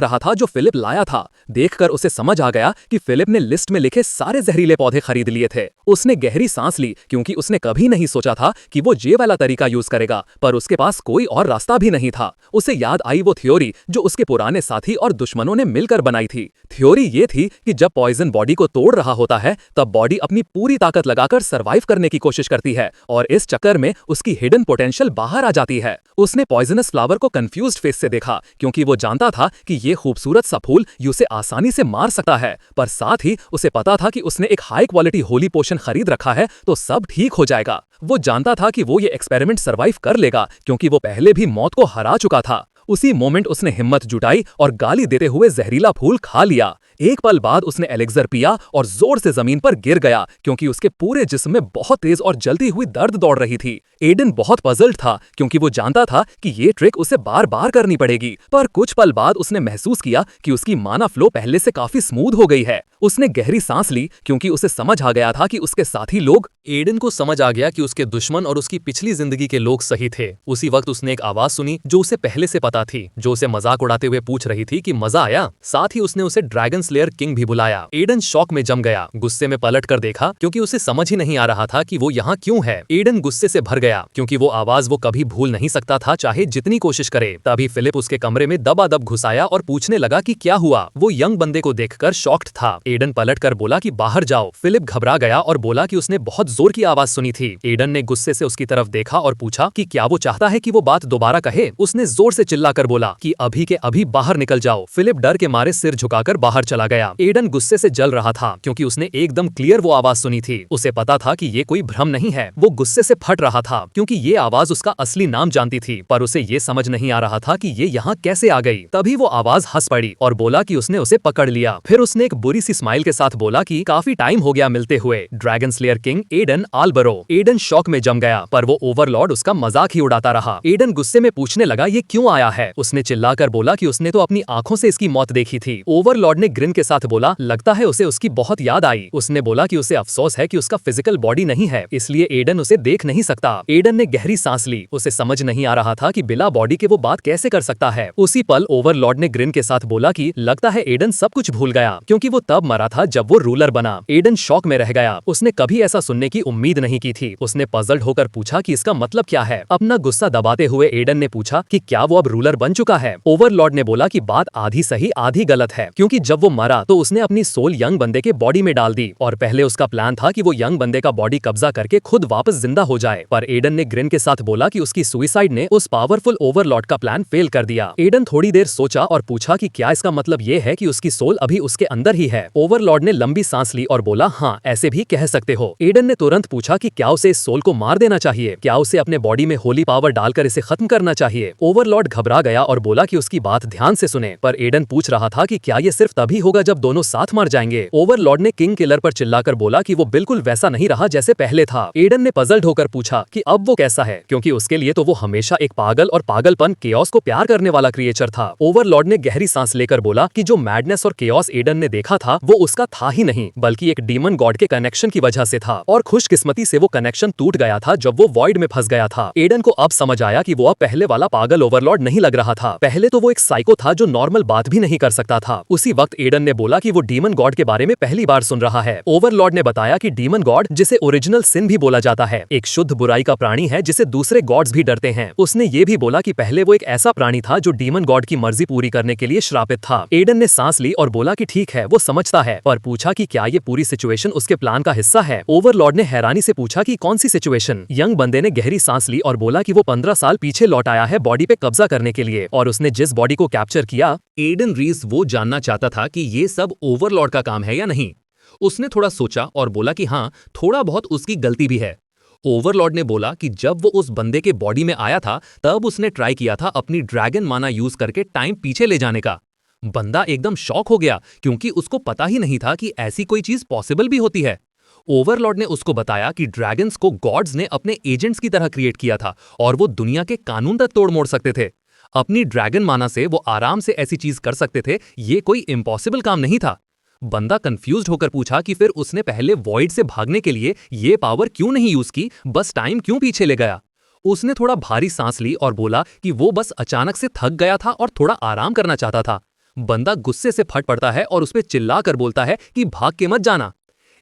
रहा था जो फिलिप लाया था। देखकर उसे समझ आ गया कि फिलिप ने लिस्ट में लिखे सारे जहरीले पौधे खरीद लिए थे। उसने गहरी सांस ली क्योंकि उसने कभी नहीं सोचा था कि वो ये वाला तरीका यूज करेगा, पर उसके पास कोई और रास्ता भी नहीं था। उसे याद आई वो थ्योरी जो उसके पुराने साथी और दुश्मनों ने मिलकर बनाई थी। थ्योरी ये थी कि जब पॉइजन बॉडी को तोड़ रहा होता है तब बॉडी अपनी पूरी ताकत लगाकर सर्वाइव करने की कोशिश करती है और इस चक्कर में उसकी हिडन पोटेंशियल बाहर आ जाती है। उसने पॉइजनस फ्लावर को कंफ्यूज्ड फेस से देखा क्योंकि वो जानता था कि ये खूबसूरत सा फूल उसे आसानी से मार सकता है, पर साथ ही उसे पता था कि उसने एक हाई क्वालिटी होली पोशन खरीद रखा है तो सब ठीक हो जाएगा। वो जानता था कि वो ये एक्सपेरिमेंट सरवाइव कर लेगा क्योंकि वो पहले भी मौत को हरा चुका था। उसी मोमेंट उसने हिम्मत जुटाई और गाली देते हुए जहरीला फूल खा लिया। एक पल बाद उसने एलेक्सर पिया और जोर से जमीन पर गिर गया क्योंकि उसके पूरे जिस्म में बहुत तेज और जलती हुई दर्द दौड़ रही थी। एडन बहुत पजल्ड था क्योंकि वो जानता था कि ये ट्रिक उसे बार बार करनी पड़ेगी, पर कुछ पल बाद उसने महसूस किया कि उसकी माना फ्लो पहले से काफी स्मूथ हो गई है। उसने गहरी सांस ली क्योंकि उसे समझ आ गया था कि उसके साथी लोग एडन को समझ आ गया कि उसके दुश्मन और उसकी पिछली जिंदगी के लोग सही थे। उसी वक्त उसने एक आवाज सुनी जो उसे पहले से पता थी, जो उसे मजाक उड़ाते हुए पूछ रही थी कि मजा आया। साथ ही उसने उसे ड्रैगन स्लेयर किंग भी बुलाया। एडन शॉक में जम गया, गुस्से में पलट कर देखा क्योंकि उसे समझ ही नहीं आ रहा था कि वो यहाँ क्यों है। एडन गुस्से से भर गया क्योंकि वो आवाज वो कभी भूल नहीं सकता था चाहे जितनी कोशिश करे। तभी फिलिप उसके कमरे में दबादब घुस आया और पूछने लगा कि क्या हुआ। वो यंग बंदे को देखकर शॉक्ड था। एडन पलट कर बोला कि बाहर जाओ। फिलिप घबरा गया और बोला कि उसने बहुत जोर की आवाज सुनी थी। एडन ने गुस्से से उसकी तरफ देखा और पूछा कि क्या वो चाहता है कि वो बात दोबारा कहे। उसने जोर से चिल्लाकर बोला कि अभी के अभी बाहर निकल जाओ। फिलिप डर के मारे सिर झुकाकर बाहर चला गया। एडन गुस्से से जल रहा था क्योंकि उसने एकदम क्लियर वो आवाज सुनी थी। उसे पता था कि ये कोई भ्रम नहीं है। वो गुस्से से फट रहा था क्योंकि ये आवाज उसका असली नाम जानती थी, पर उसे ये समझ नहीं आ रहा था कि ये यहाँ कैसे आ गई। तभी वो आवाज हंस पड़ी और बोला कि उसने उसे पकड़ लिया। फिर उसने एक बुरी सी स्माइल के साथ बोला कि काफी टाइम हो गया मिलते हुए, ड्रैगन स्लेयर किंग एडन आल्बरो। एडन शॉक में जम गया, पर वो ओवरलॉर्ड उसका मजाक ही उड़ाता रहा। एडन गुस्से में पूछने लगा ये क्यों आया है। उसने चिल्लाकर बोला कि उसने तो अपनी आंखों से इसकी मौत देखी थी। ओवरलॉर्ड ने ग्रिन के साथ बोला लगता है उसे उसकी बहुत याद आई। उसने बोला कि उसे अफसोस है कि उसका फिजिकल बॉडी नहीं है, इसलिए एडन उसे देख नहीं सकता। एडन ने गहरी सांस ली। उसे समझ नहीं आ रहा था कि बिना बॉडी के वो बात कैसे कर सकता है। उसी पल ओवरलॉर्ड ने ग्रिन के साथ बोला कि लगता है एडन सब कुछ भूल गया क्योंकि वो तब मरा था जब वो रूलर बना। एडन शॉक में रह गया। उसने कभी ऐसा सुनने की उम्मीद नहीं की थी। उसने पजल्ड होकर पूछा कि इसका मतलब क्या है। अपना गुस्सा दबाते हुए एडन ने पूछा कि क्या वो अब रूलर बन चुका है। ओवरलॉर्ड ने बोला कि बात आधी सही आधी गलत है क्योंकि जब वो मरा तो उसने अपनी सोल यंग बंदे के बॉडी में डाल दी और पहले उसका प्लान था कि वो यंग बंदे का बॉडी कब्जा करके खुद वापस जिंदा हो जाए, पर एडन ने ग्रिन के साथ बोला कि उसकी सुसाइड ने उस पावरफुल ओवरलॉर्ड का प्लान फेल कर दिया। एडन थोड़ी देर सोचा और पूछा कि क्या इसका मतलब ये है कि उसकी सोल अभी उसके अंदर ही है। ओवरलॉर्ड ने लंबी सांस ली और बोला हाँ ऐसे भी कह सकते हो। एडन ने तुरंत पूछा कि क्या उसे इस सोल को मार देना चाहिए, क्या उसे अपने बॉडी में होली पावर डालकर इसे खत्म करना चाहिए। ओवरलॉर्ड घबरा गया और बोला कि उसकी बात ध्यान से सुने, पर एडन पूछ रहा था कि क्या ये सिर्फ तभी होगा जब दोनों साथ मर जाएंगे। ओवरलॉर्ड ने किंग किलर पर चिल्लाकर बोला कि वो बिल्कुल वैसा नहीं रहा जैसे पहले था। एडन ने पजल्ड होकर पूछा कि अब वो कैसा है, क्योंकि उसके लिए तो वो हमेशा एक पागल और पागलपन केओस को प्यार करने वाला क्रिएचर था। ओवरलॉर्ड ने गहरी सांस लेकर बोला कि जो मैडनेस और केओस एडन ने देखा था वो उसका था ही नहीं, बल्कि एक डीमन गॉड के कनेक्शन की वजह से था और खुशकिस्मती से वो कनेक्शन टूट गया था जब वो वॉइड में फंस गया था। एडन को अब समझ आया कि वो अब पहले वाला पागल ओवरलॉर्ड नहीं लग रहा था। पहले तो वो एक साइको था जो नॉर्मल बात भी नहीं कर सकता था। उसी वक्त एडन ने बोला कि वो डीमन गॉड के बारे में पहली बार सुन रहा है। ओवरलॉर्ड ने बताया कि डीमन गॉड, जिसे ओरिजिनल सिन भी बोला जाता है, एक शुद्ध बुराई का प्राणी है जिसे दूसरे गॉड्स भी डरते हैं। उसने ये भी बोला कि पहले वो एक ऐसा प्राणी था जो डीमन गॉड की मर्जी पूरी करने के लिए श्रापित था। एडन ने सांस ली और बोला कि ठीक है वो समझता है, पर पूछा कि क्या ये पूरी सिचुएशन उसके प्लान का हिस्सा है। ओवरलॉर्ड ने हैरानी से पूछा कि कौन सी सिचुएशन। यंग बंदे ने गहरी सांस ली और बोला कि वो 15 साल पीछे लौट आया है बॉडी पे कब्जा करने करने के लिए, और उसने जिस बॉडी को कैप्चर किया, एडन रीस वो जानना चाहता था कि ये सब ओवरलॉर्ड का काम है या नहीं। उसने थोड़ा सोचा और बोला कि हाँ, थोड़ा बहुत उसकी गलती भी है। ओवरलॉर्ड ने बोला कि जब वो उस बंदे के बॉडी में आया था तब उसने ट्राई किया था अपनी ड्रैगन माना यूज करके टाइम पीछे ले जाने का। बंदा एकदम शॉक हो गया क्योंकि उसको पता ही नहीं था कि ऐसी कोई चीज पॉसिबल भी होती है। ओवरलॉर्ड ने उसको बताया कि ड्रैगन्स को गॉड्स ने अपने एजेंट्स की तरह क्रिएट किया था और वो दुनिया के कानून तक तोड़ मोड़ सकते थे। अपनी ड्रैगन माना से वो आराम से ऐसी चीज कर सकते थे, ये कोई इम्पॉसिबल काम नहीं था। बंदा कंफ्यूज्ड होकर पूछा कि फिर उसने पहले वॉइड से भागने के लिए ये पावर क्यों नहीं यूज की, बस टाइम क्यों पीछे ले गया। उसने थोड़ा भारी सांस ली और बोला कि वो बस अचानक से थक गया था और थोड़ा आराम करना चाहता था। बंदा गुस्से से फट पड़ता है और उस पर चिल्ला कर बोलता है कि भाग के मत जाना।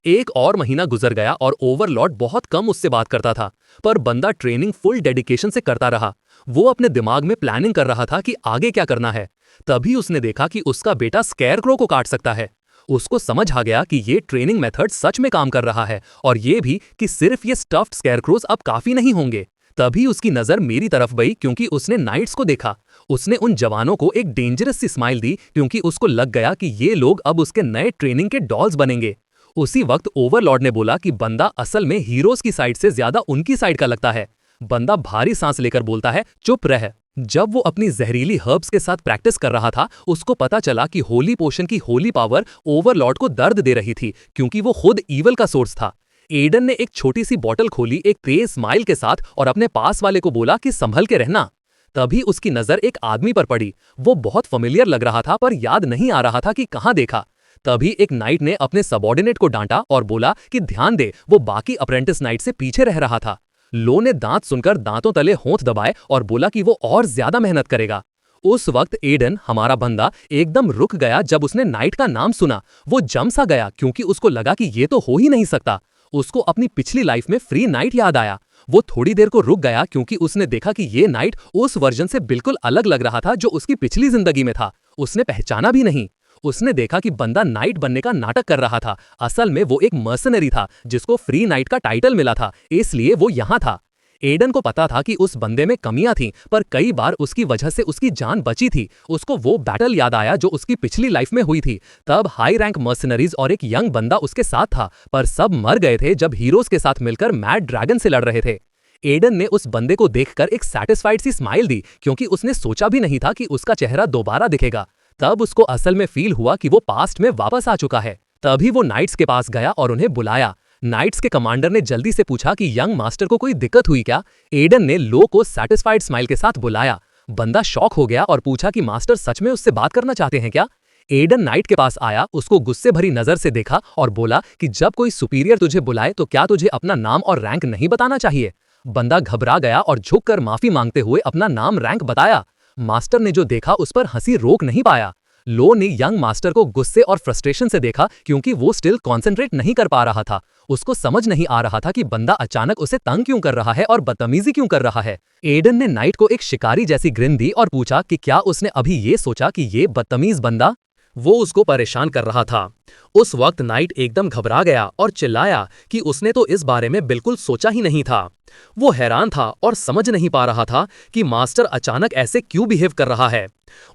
एक और महीना गुजर गया और ओवरलॉर्ड बहुत कम उससे बात करता था, पर बंदा ट्रेनिंग फुल डेडिकेशन से करता रहा। वो अपने दिमाग में प्लानिंग कर रहा था कि आगे क्या करना है। तभी उसने देखा कि उसका बेटा स्केयरक्रो को काट सकता है। उसको समझ आ गया कि ये ट्रेनिंग मेथड सच में काम कर रहा है, और ये भी कि सिर्फ ये स्टफ्ड स्केयरक्रोज अब काफी नहीं होंगे। तभी उसकी नजर मेरी तरफ गई क्योंकि उसने नाइट्स को देखा। उसने उन जवानों को एक डेंजरस सी स्माइल दी क्योंकि उसको लग गया कि ये लोग अब उसके नए ट्रेनिंग के डॉल्स बनेंगे। उसी वक्त ओवरलॉर्ड ने बोला कि बंदा असल में हीरोज की साइड से ज्यादा उनकी साइड का लगता है। बंदा भारी सांस लेकर बोलता है, चुप रह। जब वो अपनी जहरीली हर्ब्स के साथ प्रैक्टिस कर रहा था, उसको पता चला कि होली पोशन की होली पावर ओवरलॉर्ड को दर्द दे रही थी क्योंकि वो खुद ईवल का सोर्स था। एडन ने एक छोटी सी बॉटल खोली एक तेज स्माइल के साथ और अपने पास वाले को बोला कि संभल के रहना। तभी उसकी नजर एक आदमी पर पड़ी। वो बहुत फेमिलियर लग रहा था पर याद नहीं आ रहा था कि कहां देखा। तभी एक नाइट ने अपने सबॉर्डिनेट को डांटा और बोला कि ध्यान दे, वो बाकी अप्रेंटिस नाइट से पीछे रह रहा था। लो ने दांत सुनकर दांतों तले होंठ दबाए और बोला कि वो और ज्यादा मेहनत करेगा। उस वक्त एडन, हमारा बंदा, एकदम रुक गया जब उसने नाइट का नाम सुना। वो जम सा गया क्योंकि उसको लगा कि ये तो हो ही नहीं सकता। उसको अपनी पिछली लाइफ में फ्री नाइट याद आया। वो थोड़ी देर को रुक गया क्योंकि उसने देखा कि ये नाइट उस वर्जन से बिल्कुल अलग लग रहा था जो उसकी पिछली जिंदगी में था। उसने पहचाना भी नहीं। उसने देखा कि बंदा नाइट बनने का नाटक कर रहा था। असल में वो एक मर्सनरी था जिसको फ्री नाइट का टाइटल मिला था, इसलिए वो यहां था। एडन को पता था कि उस बंदे में कमियां थीं, पर कई बार उसकी वजह से उसकी जान बची थी। उसको वो बैटल याद आया जो उसकी पिछली लाइफ में हुई थी। तब हाई रैंक मर्सनरीज और एक यंग बंदा उसके साथ था, पर सब मर गए थे जब हीरोज के साथ मिलकर मैड ड्रैगन से लड़ रहे थे। एडन ने उस बंदे को देखकर एक सैटिस्फाइड सी स्माइल दी क्योंकि उसने सोचा भी नहीं था कि उसका चेहरा दोबारा दिखेगा। तब उसको असल में फील हुआ कि वो पास्ट में वापस आ चुका है। तभी वो नाइट्स के पास गया और उन्हें बुलाया। नाइट्स के कमांडर ने जल्दी से पूछा कि यंग मास्टर को कोई दिक्कत हुई क्या। एडन ने लो को सैटिस्फाइड स्माइल के साथ बुलाया। बंदा शॉक हो गया और पूछा कि मास्टर सच में उससे बात करना चाहते हैं क्या। एडन नाइट के पास आया, उसको गुस्से भरी नजर से देखा और बोला कि जब कोई सुपीरियर तुझे बुलाए तो क्या तुझे अपना नाम और रैंक नहीं बताना चाहिए। बंदा घबरा गया और झुककर माफी मांगते हुए अपना नाम रैंक बताया। मास्टर ने जो देखा उस पर हंसी रोक नहीं पाया। लो ने यंग मास्टर को गुस्से और फ्रस्ट्रेशन से देखा क्योंकि वो स्टिल कॉन्सेंट्रेट नहीं कर पा रहा था। उसको समझ नहीं आ रहा था कि बंदा अचानक उसे तंग क्यों कर रहा है और बदतमीजी क्यों कर रहा है। एडन ने नाइट को एक शिकारी जैसी ग्रिन दी और पूछा कि क्या उसने अभी ये सोचा कि ये बदतमीज बंदा वो उसको परेशान कर रहा था। उस वक्त नाइट एकदम घबरा गया और चिल्लाया कि उसने तो इस बारे में बिल्कुल सोचा ही नहीं था। वो हैरान था और समझ नहीं पा रहा था कि मास्टर अचानक ऐसे क्यों बिहेव कर रहा है।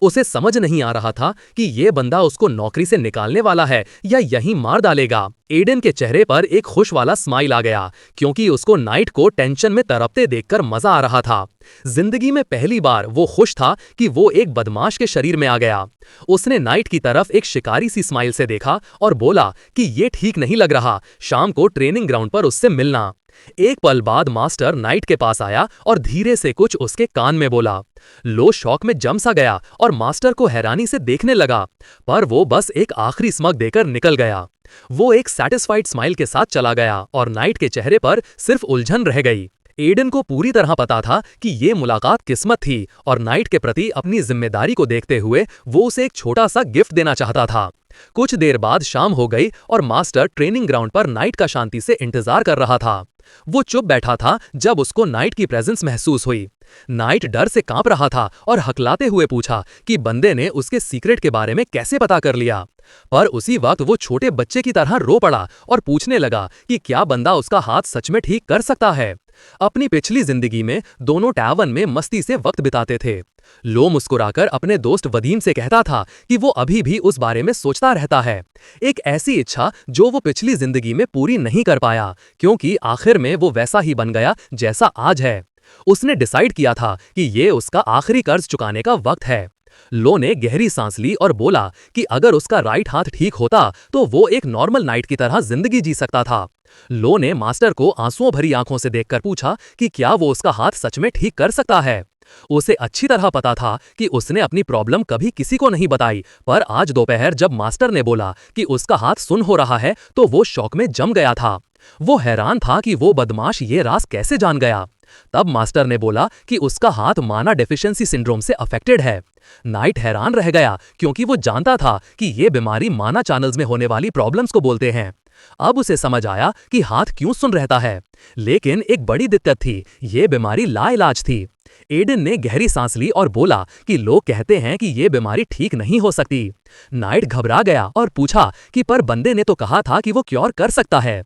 उसे समझ नहीं आ रहा था कि ये बंदा उसको नौकरी से निकालने वाला है या यहीं मार डालेगा। एडन के चेहरे पर एक खुश वाला स्माइल आ गया क्योंकि उसको नाइट को टेंशन में तड़पते देखकर मजा आ रहा था। जिंदगी में पहली बार वो खुश था कि वो एक बदमाश के शरीर में आ गया। उसने नाइट की तरफ एक शिकारी सी स्माइल से देखा और बोला कि ये ठीक नहीं लग रहा, शाम को ट्रेनिंग ग्राउंड पर उससे मिलना। एक पल बाद मास्टर नाइट के पास आया और धीरे से कुछ उसके कान में बोला। लो शॉक में जम सा गया और मास्टर को हैरानी से देखने लगा, पर वो बस एक आखिरी स्मग देकर निकल गया। वो एक सैटिस्फाइड स्माइल के साथ चला गया और नाइट के चेहरे पर सिर्फ उलझन रह गई। एडन को पूरी तरह पता था कि ये मुलाकात किस्मत थी और नाइट के प्रति अपनी जिम्मेदारी को देखते हुए वो उसे एक छोटा सा गिफ्ट देना चाहता था। कुछ देर बाद शाम हो गई और मास्टर ट्रेनिंग ग्राउंड पर नाइट का शांति से इंतजार कर रहा था। वो चुप बैठा था जब उसको नाइट की प्रेजेंस महसूस हुई। नाइट डर से कांप रहा था और हकलाते हुए पूछा कि बंदे ने उसके सीक्रेट के बारे में कैसे पता कर लिया। पर उसी वक्त वो छोटे बच्चे की तरह रो पड़ा और पूछने लगा कि क्या बंदा उसका हाथ सच में ठीक कर सकता है। अपनी पिछली जिंदगी में दोनों टैवर्न में मस्ती से वक्त बिताते थे। लो मुस्कुराकर अपने दोस्त वदीम से कहता था कि वो अभी भी उस बारे में सोचता रहता है, एक ऐसी इच्छा जो वो पिछली जिंदगी में पूरी नहीं कर पाया, क्योंकि आखिर में वो वैसा ही बन गया जैसा आज है। उसने डिसाइड किया था कि ये उसका आखिरी कर्ज चुकाने का वक्त है। लो ने गहरी सांस ली और बोला कि अगर उसका राइट हाथ ठीक होता तो वो एक नॉर्मल नाइट की तरह जिंदगी जी सकता था। लो ने मास्टर को आंसुओं भरी आंखों से देखकर पूछा कि क्या वो उसका हाथ सच में ठीक कर सकता है। उसे अच्छी तरह पता था कि उसने अपनी प्रॉब्लम कभी किसी को नहीं बताई, पर आज दोपहर जब मास्टर ने बोला कि उसका हाथ सुन हो रहा है तो वो शौक में जम गया था। वो हैरान था कि वो बदमाश ये राज कैसे जान गया। तब मास्टर ने बोला कि उसका हाथ माना डेफिशिएंसी सिंड्रोम से अफेक्टेड है। नाइट हैरान रह गया क्योंकि वो जानता था कि ये बीमारी माना चैनल्स में होने वाली प्रॉब्लम्स को बोलते हैं। अब उसे समझ आया कि हाथ क्यों सुन रहता है, लेकिन एक बड़ी दिक्कत थी, ये बीमारी लाइलाज थी। एडन ने गहरी सांस ली और बोला कि लोग कहते हैं कि ये बीमारी ठीक नहीं हो सकती। नाइट घबरा गया और पूछा कि पर बंदे ने तो कहा था कि वो क्योर कर सकता है।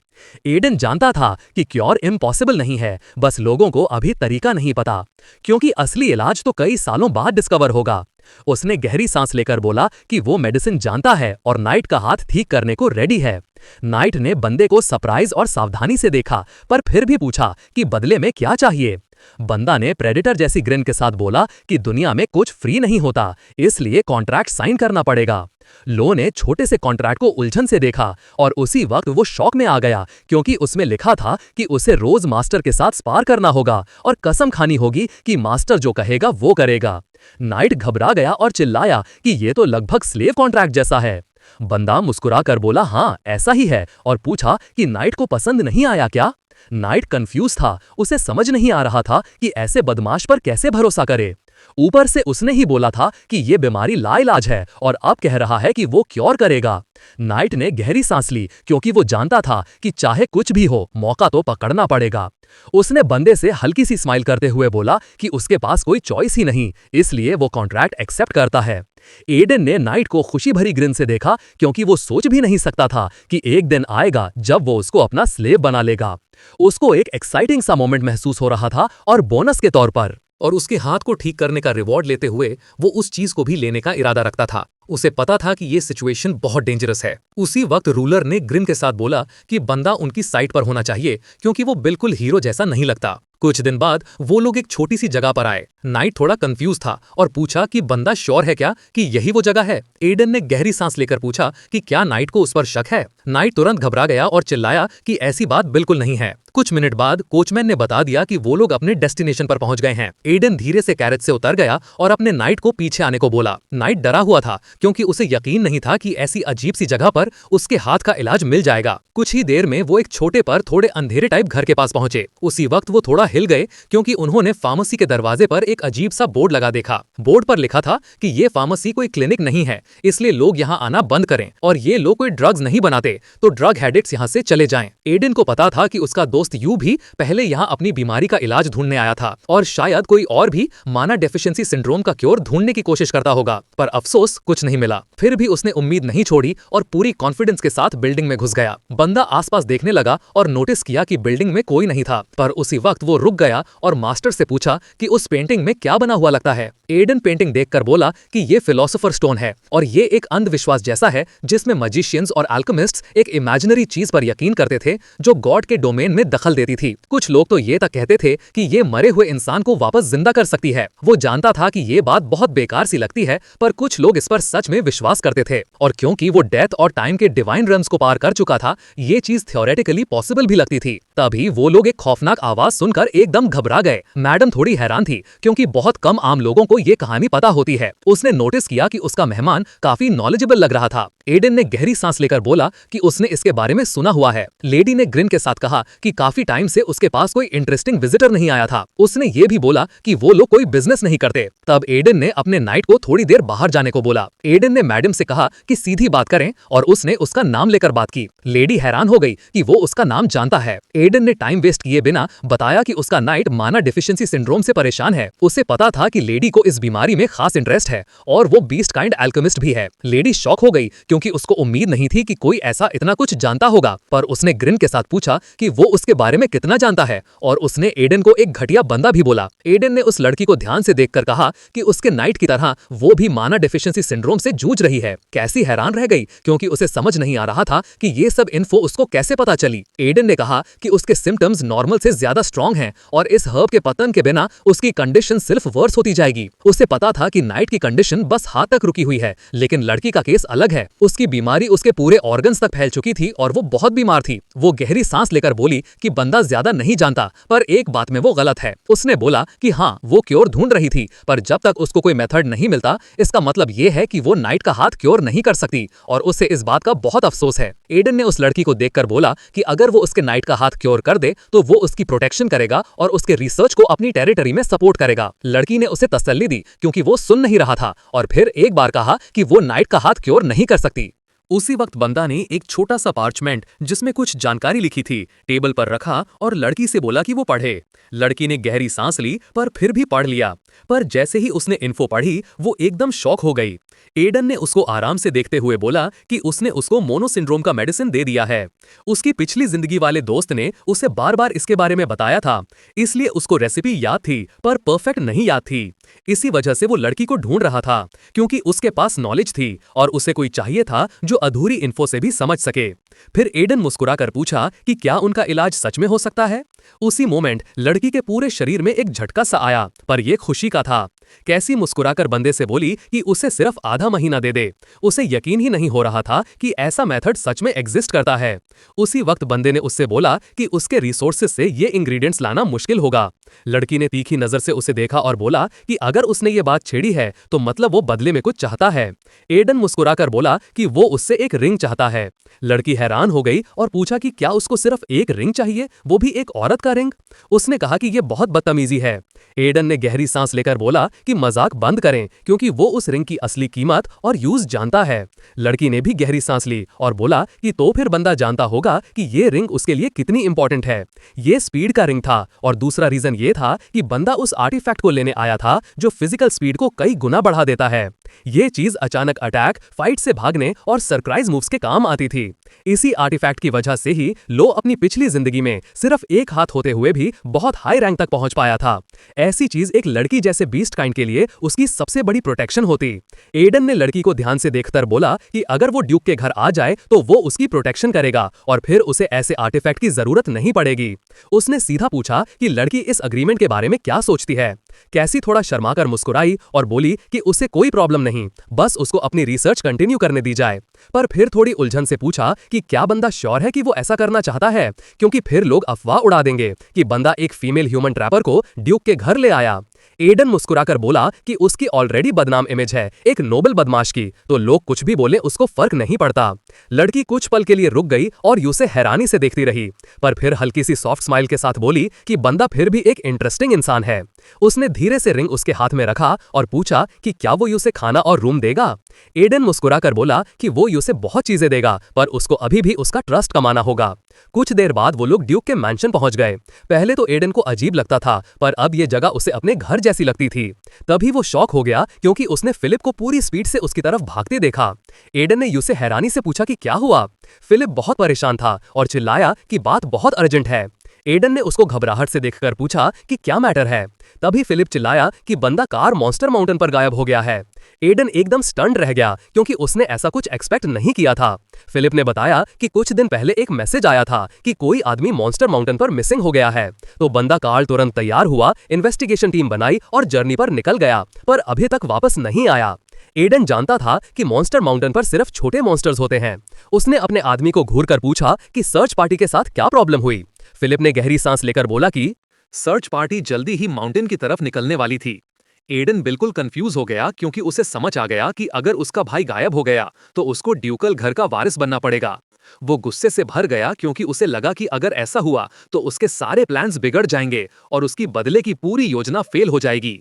एडन जानता था कि क्योर इम्पॉसिबल नहीं है, बस लोगों को अभी तरीका नहीं पता, क्योंकि असली इलाज तो कई सालों बाद डिस्कवर होगा। उसने गहरी सांस लेकर बोला कि वो मेडिसिन जानता है और नाइट का हाथ ठीक करने को रेडी है। नाइट ने बंदे को सरप्राइज और सावधानी से देखा, पर फिर भी पूछा कि बदले में क्या चाहिए। बंदा ने प्रेडेटर जैसी ग्रिन के साथ बोला कि दुनिया में कुछ फ्री नहीं होता, इसलिए कॉन्ट्रैक्ट साइन करना पड़ेगा। लो ने छोटे से कॉन्ट्रैक्ट को उलझन से देखा और उसी वक्त वो शॉक में आ गया, क्योंकि उसमें लिखा था कि उसे रोज मास्टर के साथ स्पार करना होगा और कसम खानी होगी कि मास्टर जो कहेगा वो करेगा। नाइट घबरा गया और चिल्लाया कि ये तो लगभग स्लेव कॉन्ट्रैक्ट जैसा है। बंदा मुस्कुरा कर बोला हाँ ऐसा ही है, और पूछा कि नाइट को पसंद नहीं आया क्या। नाइट कंफ्यूज था, उसे समझ नहीं आ रहा था कि ऐसे बदमाश पर कैसे भरोसा करे। ऊपर से उसने ही बोला था कि यह बीमारी लाइलाज है और अब कह रहा है कि वो क्योर करेगा। नाइट ने गहरी सांस ली, क्योंकि वो जानता था कि चाहे कुछ भी हो मौका तो पकड़ना पड़ेगा। उसने बंदे से हल्की सी स्माइल करते हुए बोला कि उसके पास कोई चॉइस ही नहीं, इसलिए वो कॉन्ट्रैक्ट एक्सेप्ट करता है। एडन ने नाइट को खुशी भरी ग्रिन से देखा, क्योंकि वो सोच भी नहीं सकता था कि एक दिन आएगा जब वो उसको अपना स्लेव बना लेगा। उसको एक एक्साइटिंग सा मोमेंट महसूस हो रहा था, और बोनस के तौर पर और उसके हाथ को ठीक करने का रिवॉर्ड लेते हुए वो उस चीज को भी लेने का इरादा रखता था। उसे पता था कि ये सिचुएशन बहुत डेंजरस है। उसी वक्त रूलर ने ग्रिन के साथ बोला कि बंदा उनकी साइड पर होना चाहिए, क्योंकि वो बिल्कुल हीरो जैसा नहीं लगता। कुछ दिन बाद वो लोग एक छोटी सी जगह पर आए। नाइट थोड़ा कंफ्यूज था और पूछा कि बंदा श्योर है क्या कि यही वो जगह है। एडन ने गहरी सांस लेकर पूछा कि क्या नाइट को उस पर शक है। नाइट तुरंत घबरा गया और चिल्लाया कि ऐसी बात बिल्कुल नहीं है। कुछ मिनट बाद कोचमैन ने बता दिया कि वो लोग अपने डेस्टिनेशन पर पहुंच गए हैं। एडन धीरे से कैरेज से उतर गया और अपने नाइट को पीछे आने को बोला। नाइट डरा हुआ था, क्योंकि उसे यकीन नहीं था कि ऐसी अजीब सी जगह पर उसके हाथ का इलाज मिल जाएगा। कुछ ही देर में वो एक छोटे पर थोड़े अंधेरे टाइप घर के पास पहुंचे। उसी वक्त वो थोड़ा हिल गए, क्योंकि उन्होंने फार्मेसी के दरवाजे पर एक अजीब सा बोर्ड लगा देखा। बोर्ड पर लिखा था कि ये फार्मेसी कोई क्लिनिक नहीं है, इसलिए लोग यहाँ आना बंद करें, और ये लोग कोई ड्रग्स नहीं बनाते, तो ड्रग एडिक्ट्स यहाँ से चले जाएं। एडन को पता था कि उसका दोस्त यू भी पहले यहाँ अपनी बीमारी का इलाज ढूंढने आया था, और शायद कोई और भी माना डेफिशिएंसी सिंड्रोम का क्योर ढूंढने की कोशिश करता होगा, पर अफसोस कुछ नहीं मिला। फिर भी उसने उम्मीद नहीं छोड़ी और पूरी कॉन्फिडेंस के साथ बिल्डिंग में घुस गया। बंदा आसपास देखने लगा और नोटिस किया कि बिल्डिंग में कोई नहीं था, पर उसी वक्त वो रुक गया और मास्टर से पूछा कि उस पेंटिंग में क्या बना हुआ लगता है। एडन पेंटिंग देखकर बोला कि ये फिलोसोफर स्टोन है, और ये एक अंधविश्वास जैसा है जिसमें मजिशियंस और अल्केमिस्ट्स एक इमेजिनरी चीज पर यकीन करते थे जो गॉड के डोमेन में दखल देती थी। कुछ लोग तो ये तक कहते थे कि ये मरे हुए इंसान को वापस जिंदा कर सकती है। वो जानता था कि ये बात बहुत बेकार सी लगती है, पर कुछ लोग इस पर सच में विश्वास करते थे, और क्योंकि वो डेथ और टाइम के डिवाइन रम्स को पार कर चुका था, ये चीज थ्योरेटिकली पॉसिबल भी लगती थी। तभी वो लोग एक खौफनाक आवाज सुनकर एकदम घबरा गए। मैडम थोड़ी हैरान थी, क्योंकि बहुत कम आम लोगों को ये कहानी पता होती है। उसने नोटिस किया कि उसका मेहमान काफी नॉलेजेबल लग रहा था। एडन ने गहरी सांस लेकर बोला कि उसने इसके बारे में सुना हुआ है। लेडी ने ग्रिन के साथ कहा कि काफी टाइम से उसके पास कोई इंटरेस्टिंग विजिटर नहीं आया था। उसने ये भी बोला कि वो लोग कोई बिजनेस नहीं करते। तब एडन ने अपने नाइट को थोड़ी देर बाहर जाने को बोला। एडन ने मैडम से कहा कि सीधी बात करें, और उसने उसका नाम लेकर बात की। लेडी हैरान हो गई कि वो उसका नाम जानता है। एडन ने टाइम वेस्ट किए बिना बताया कि उसका नाइट माना डेफिशिएंसी सिंड्रोम से परेशान है, उसे पता था कि लेडी को इस बीमारी में खास इंटरेस्ट है और वो बीस्ट काइंड एल्केमिस्ट भी है। लेडी शॉक हो गई क्योंकि उसको उम्मीद नहीं थी कि कोई ऐसा इतना कुछ जानता होगा, पर उसने ग्रिन के साथ पूछा कि वो उसके बारे में कितना जानता है, और उसने एडन को एक घटिया बंदा भी बोला। एडन ने उस लड़की को ध्यान से देखकर कहा कि उसके नाइट की तरह वो भी माना डेफिशिएंसी सिंड्रोम से जूझ रही है। कैसी हैरान रह गई क्योंकि उसे समझ नहीं आ रहा था कि ये सब इन्फो उसको कैसे पता चली। एडन ने कहा कि उसके सिम्टम्स नॉर्मल से ज्यादा स्ट्रांग हैं और इस हर्ब के पतन के बिना उसकी कंडीशन सिर्फ वर्स होती जाएगी। उसे पता था कि नाइट की कंडीशन बस हाथ तक रुकी हुई है, लेकिन लड़की का केस अलग है। उसकी बीमारी उसके पूरे ऑर्गन्स तक फैल चुकी थी और वो बहुत बीमार थी। वो गहरी सांस लेकर बोली कि बंदा ज्यादा नहीं जानता, पर एक बात में वो गलत है। उसने बोला कि हाँ, वो क्योर ढूंढ रही थी, पर जब तक उसको कोई मेथड नहीं मिलता, इसका मतलब ये है कि वो नाइट का हाथ क्योर नहीं कर सकती और उसे इस बात का बहुत अफसोस है। एडन ने उस लड़की को देखकर बोला कि अगर वो उसके नाइट का हाथ क्योर कर दे तो वो उसकी प्रोटेक्शन करेगा और उसके रिसर्च को अपनी टेरिटरी में सपोर्ट करेगा। लड़की ने उसे तसल्ली दी क्योंकि वो सुन नहीं रहा था और फिर एक बार कहा कि वो नाइट का हाथ क्योर नहीं कर सकती। उसी वक्त बंदा ने एक छोटा सा पार्चमेंट जिसमें कुछ जानकारी लिखी थी टेबल पर रखा और लड़की से बोला कि वो पढ़े। लड़की ने गहरी सांस ली पर फिर भी पढ़ लिया, पर जैसे ही उसने इन्फो पढ़ी वो एकदम शॉक हो गई। एडन ने उसको आराम से देखते हुए बोला कि उसने उसको मोनो सिंड्रोम का मेडिसिन दे दिया है। उसकी पिछली जिंदगी वाले दोस्त ने उसे बार बार इसके बारे में बताया था, इसलिए उसको रेसिपी याद थी पर परफेक्ट नहीं याद थी। इसी वजह से वो लड़की को ढूंढ रहा था क्योंकि उसके पास नॉलेज थी और उसे कोई चाहिए था जो अधूरी इन्फो से भी समझ सके। फिर एडन मुस्कुराकर पूछा कि क्या उनका इलाज सच में हो सकता है। उसी मोमेंट लड़की के पूरे शरीर में एक झटका सा आया, पर यह खुशी का था। कैसी मुस्कुराकर बंदे से बोली कि उसे सिर्फ आधा महीना दे दे। उसे यकीन ही नहीं हो रहा था कि ऐसा मेथड सच में एग्जिस्ट करता है। उसी वक्त बंदे ने उससे बोला कि उसके रिसोर्सेज से ये इंग्रेडिएंट्स लाना मुश्किल होगा। लड़की ने तीखी नजर से उसे देखा और बोला कि अगर उसने ये बात छेड़ी है तो मतलब वो बदले में कुछ चाहता है। एडन मुस्कुराकर बोला कि वो उससे एक रिंग चाहता है। लड़की हैरान हो गई और पूछा कि क्या उसको सिर्फ एक रिंग चाहिए, वो भी एक औरत का रिंग। उसने कहा कि यह बहुत बदतमीजी है। एडन ने गहरी सांस लेकर बोला कि मजाक बंद करें क्योंकि वो उस रिंग की असली कीमत और यूज जानता है। लड़की ने भी गहरी सांस ली और बोला कि तो फिर बंदा जानता होगा कि ये रिंग उसके लिए कितनी इंपॉर्टेंट है। ये स्पीड का रिंग था और दूसरा रीजन ये था कि बंदा उस आर्टिफैक्ट को लेने आया था जो फिजिकल स्पीड को कई गुना बढ़ा देता है। ये चीज अचानक अटैक, फाइट से भागने और सरप्राइज मूव्स के काम आती थी। इसी आर्टिफैक्ट की वजह से ही लो अपनी पिछली जिंदगी में सिर्फ एक हाथ होते हुए भी बहुत हाई रैंक तक पहुंच पाया था। ऐसी चीज एक लड़की जैसे बीस्ट काइंड के लिए उसकी सबसे बड़ी प्रोटेक्शन होती। एडन ने लड़की को ध्यान से देखकर बोला कि अगर वो ड्यूक के घर आ जाए तो वो उसकी प्रोटेक्शन करेगा और फिर उसे ऐसे आर्टिफैक्ट की जरूरत नहीं पड़ेगी। उसने सीधा पूछा कि लड़की इस अग्रीमेंट के बारे में क्या सोचती है। कैसी थोड़ा शर्माकर मुस्कुराई और बोली कि उसे कोई प्रॉब्लम नहीं, बस उसको अपनी रिसर्च कंटिन्यू करने दी जाए। पर फिर थोड़ी उलझन से पूछा कि क्या बंदा श्योर है कि वो ऐसा करना चाहता है, क्योंकि फिर लोग अफवाह उड़ा देंगे कि बंदा एक फीमेल ह्यूमन ट्रैपर को ड्यूक के घर ले आया। एडन मुस्कुराकर बोला कि उसकी ऑलरेडी बदनाम इमेज है एक नोबल बदमाश की, तो लोग कुछ भी बोले उसको फर्क नहीं पड़ता। लड़की कुछ पल के लिए रुक गई और यूसे हैरानी से देखती रही, पर फिर हल्की सी सॉफ्ट स्माइल के साथ बोली कि बंदा फिर भी एक इंटरेस्टिंग इंसान है। उसने धीरे से रिंग उसके हाथ में रखा और पूछा कि क्या वो यूसे खाना और रूम देगा। एडन मुस्कुराकर बोला कि वो यूसे बहुत चीजें देगा, पर उसको अभी भी उसका ट्रस्ट कमाना होगा। कुछ देर बाद वो लोग ड्यूक के मैंशन पहुंच गए। पहले तो एडन को अजीब लगता था, पर अब ये जगह उसे अपने घर जैसी लगती थी। तभी वो शॉक हो गया क्योंकि उसने फिलिप को पूरी स्पीड से उसकी तरफ भागते देखा। एडन ने यूसे हैरानी से पूछा कि क्या हुआ। फिलिप बहुत परेशान था और चिल्लाया कि बात बहुत अर्जेंट है। एडन ने उसको घबराहट से देखकर पूछा कि क्या मैटर है। तभी फिलिप चिल्लाया कि बंदा कार मॉन्स्टर माउंटेन पर गायब हो गया है। एडन एकदम स्टन्ड रह गया क्योंकि उसने ऐसा कुछ एक्सपेक्ट नहीं किया था। फिलिप ने बताया कि कुछ दिन पहले एक मैसेज आया था कि कोई आदमी मॉन्स्टर माउंटेन पर मिसिंग हो गया है। तो बंदा कार्ल तुरंत तैयार हुआ, इन्वेस्टिगेशन टीम बनाई और जर्नी पर निकल गया, पर अभी तक वापस नहीं आया। एडन जानता था कि मॉन्स्टर माउंटेन पर सिर्फ छोटे मॉन्स्टर्स होते हैं। उसने अपने आदमी को घूर कर पूछा कि सर्च पार्टी के साथ क्या प्रॉब्लम हुई। फिलिप ने गहरी सांस लेकर बोला कि सर्च पार्टी जल्दी ही माउंटेन की तरफ निकलने वाली थी। एडन बिल्कुल कंफ्यूज हो गया क्योंकि उसे समझ आ गया कि अगर उसका भाई गायब हो गया तो उसको ड्यूकल घर का वारिस बनना पड़ेगा। वो गुस्से से भर गया क्योंकि उसे लगा कि अगर ऐसा हुआ तो उसके सारे प्लान्स बिगड़ जाएंगे और उसकी बदले की पूरी योजना फेल हो जाएगी।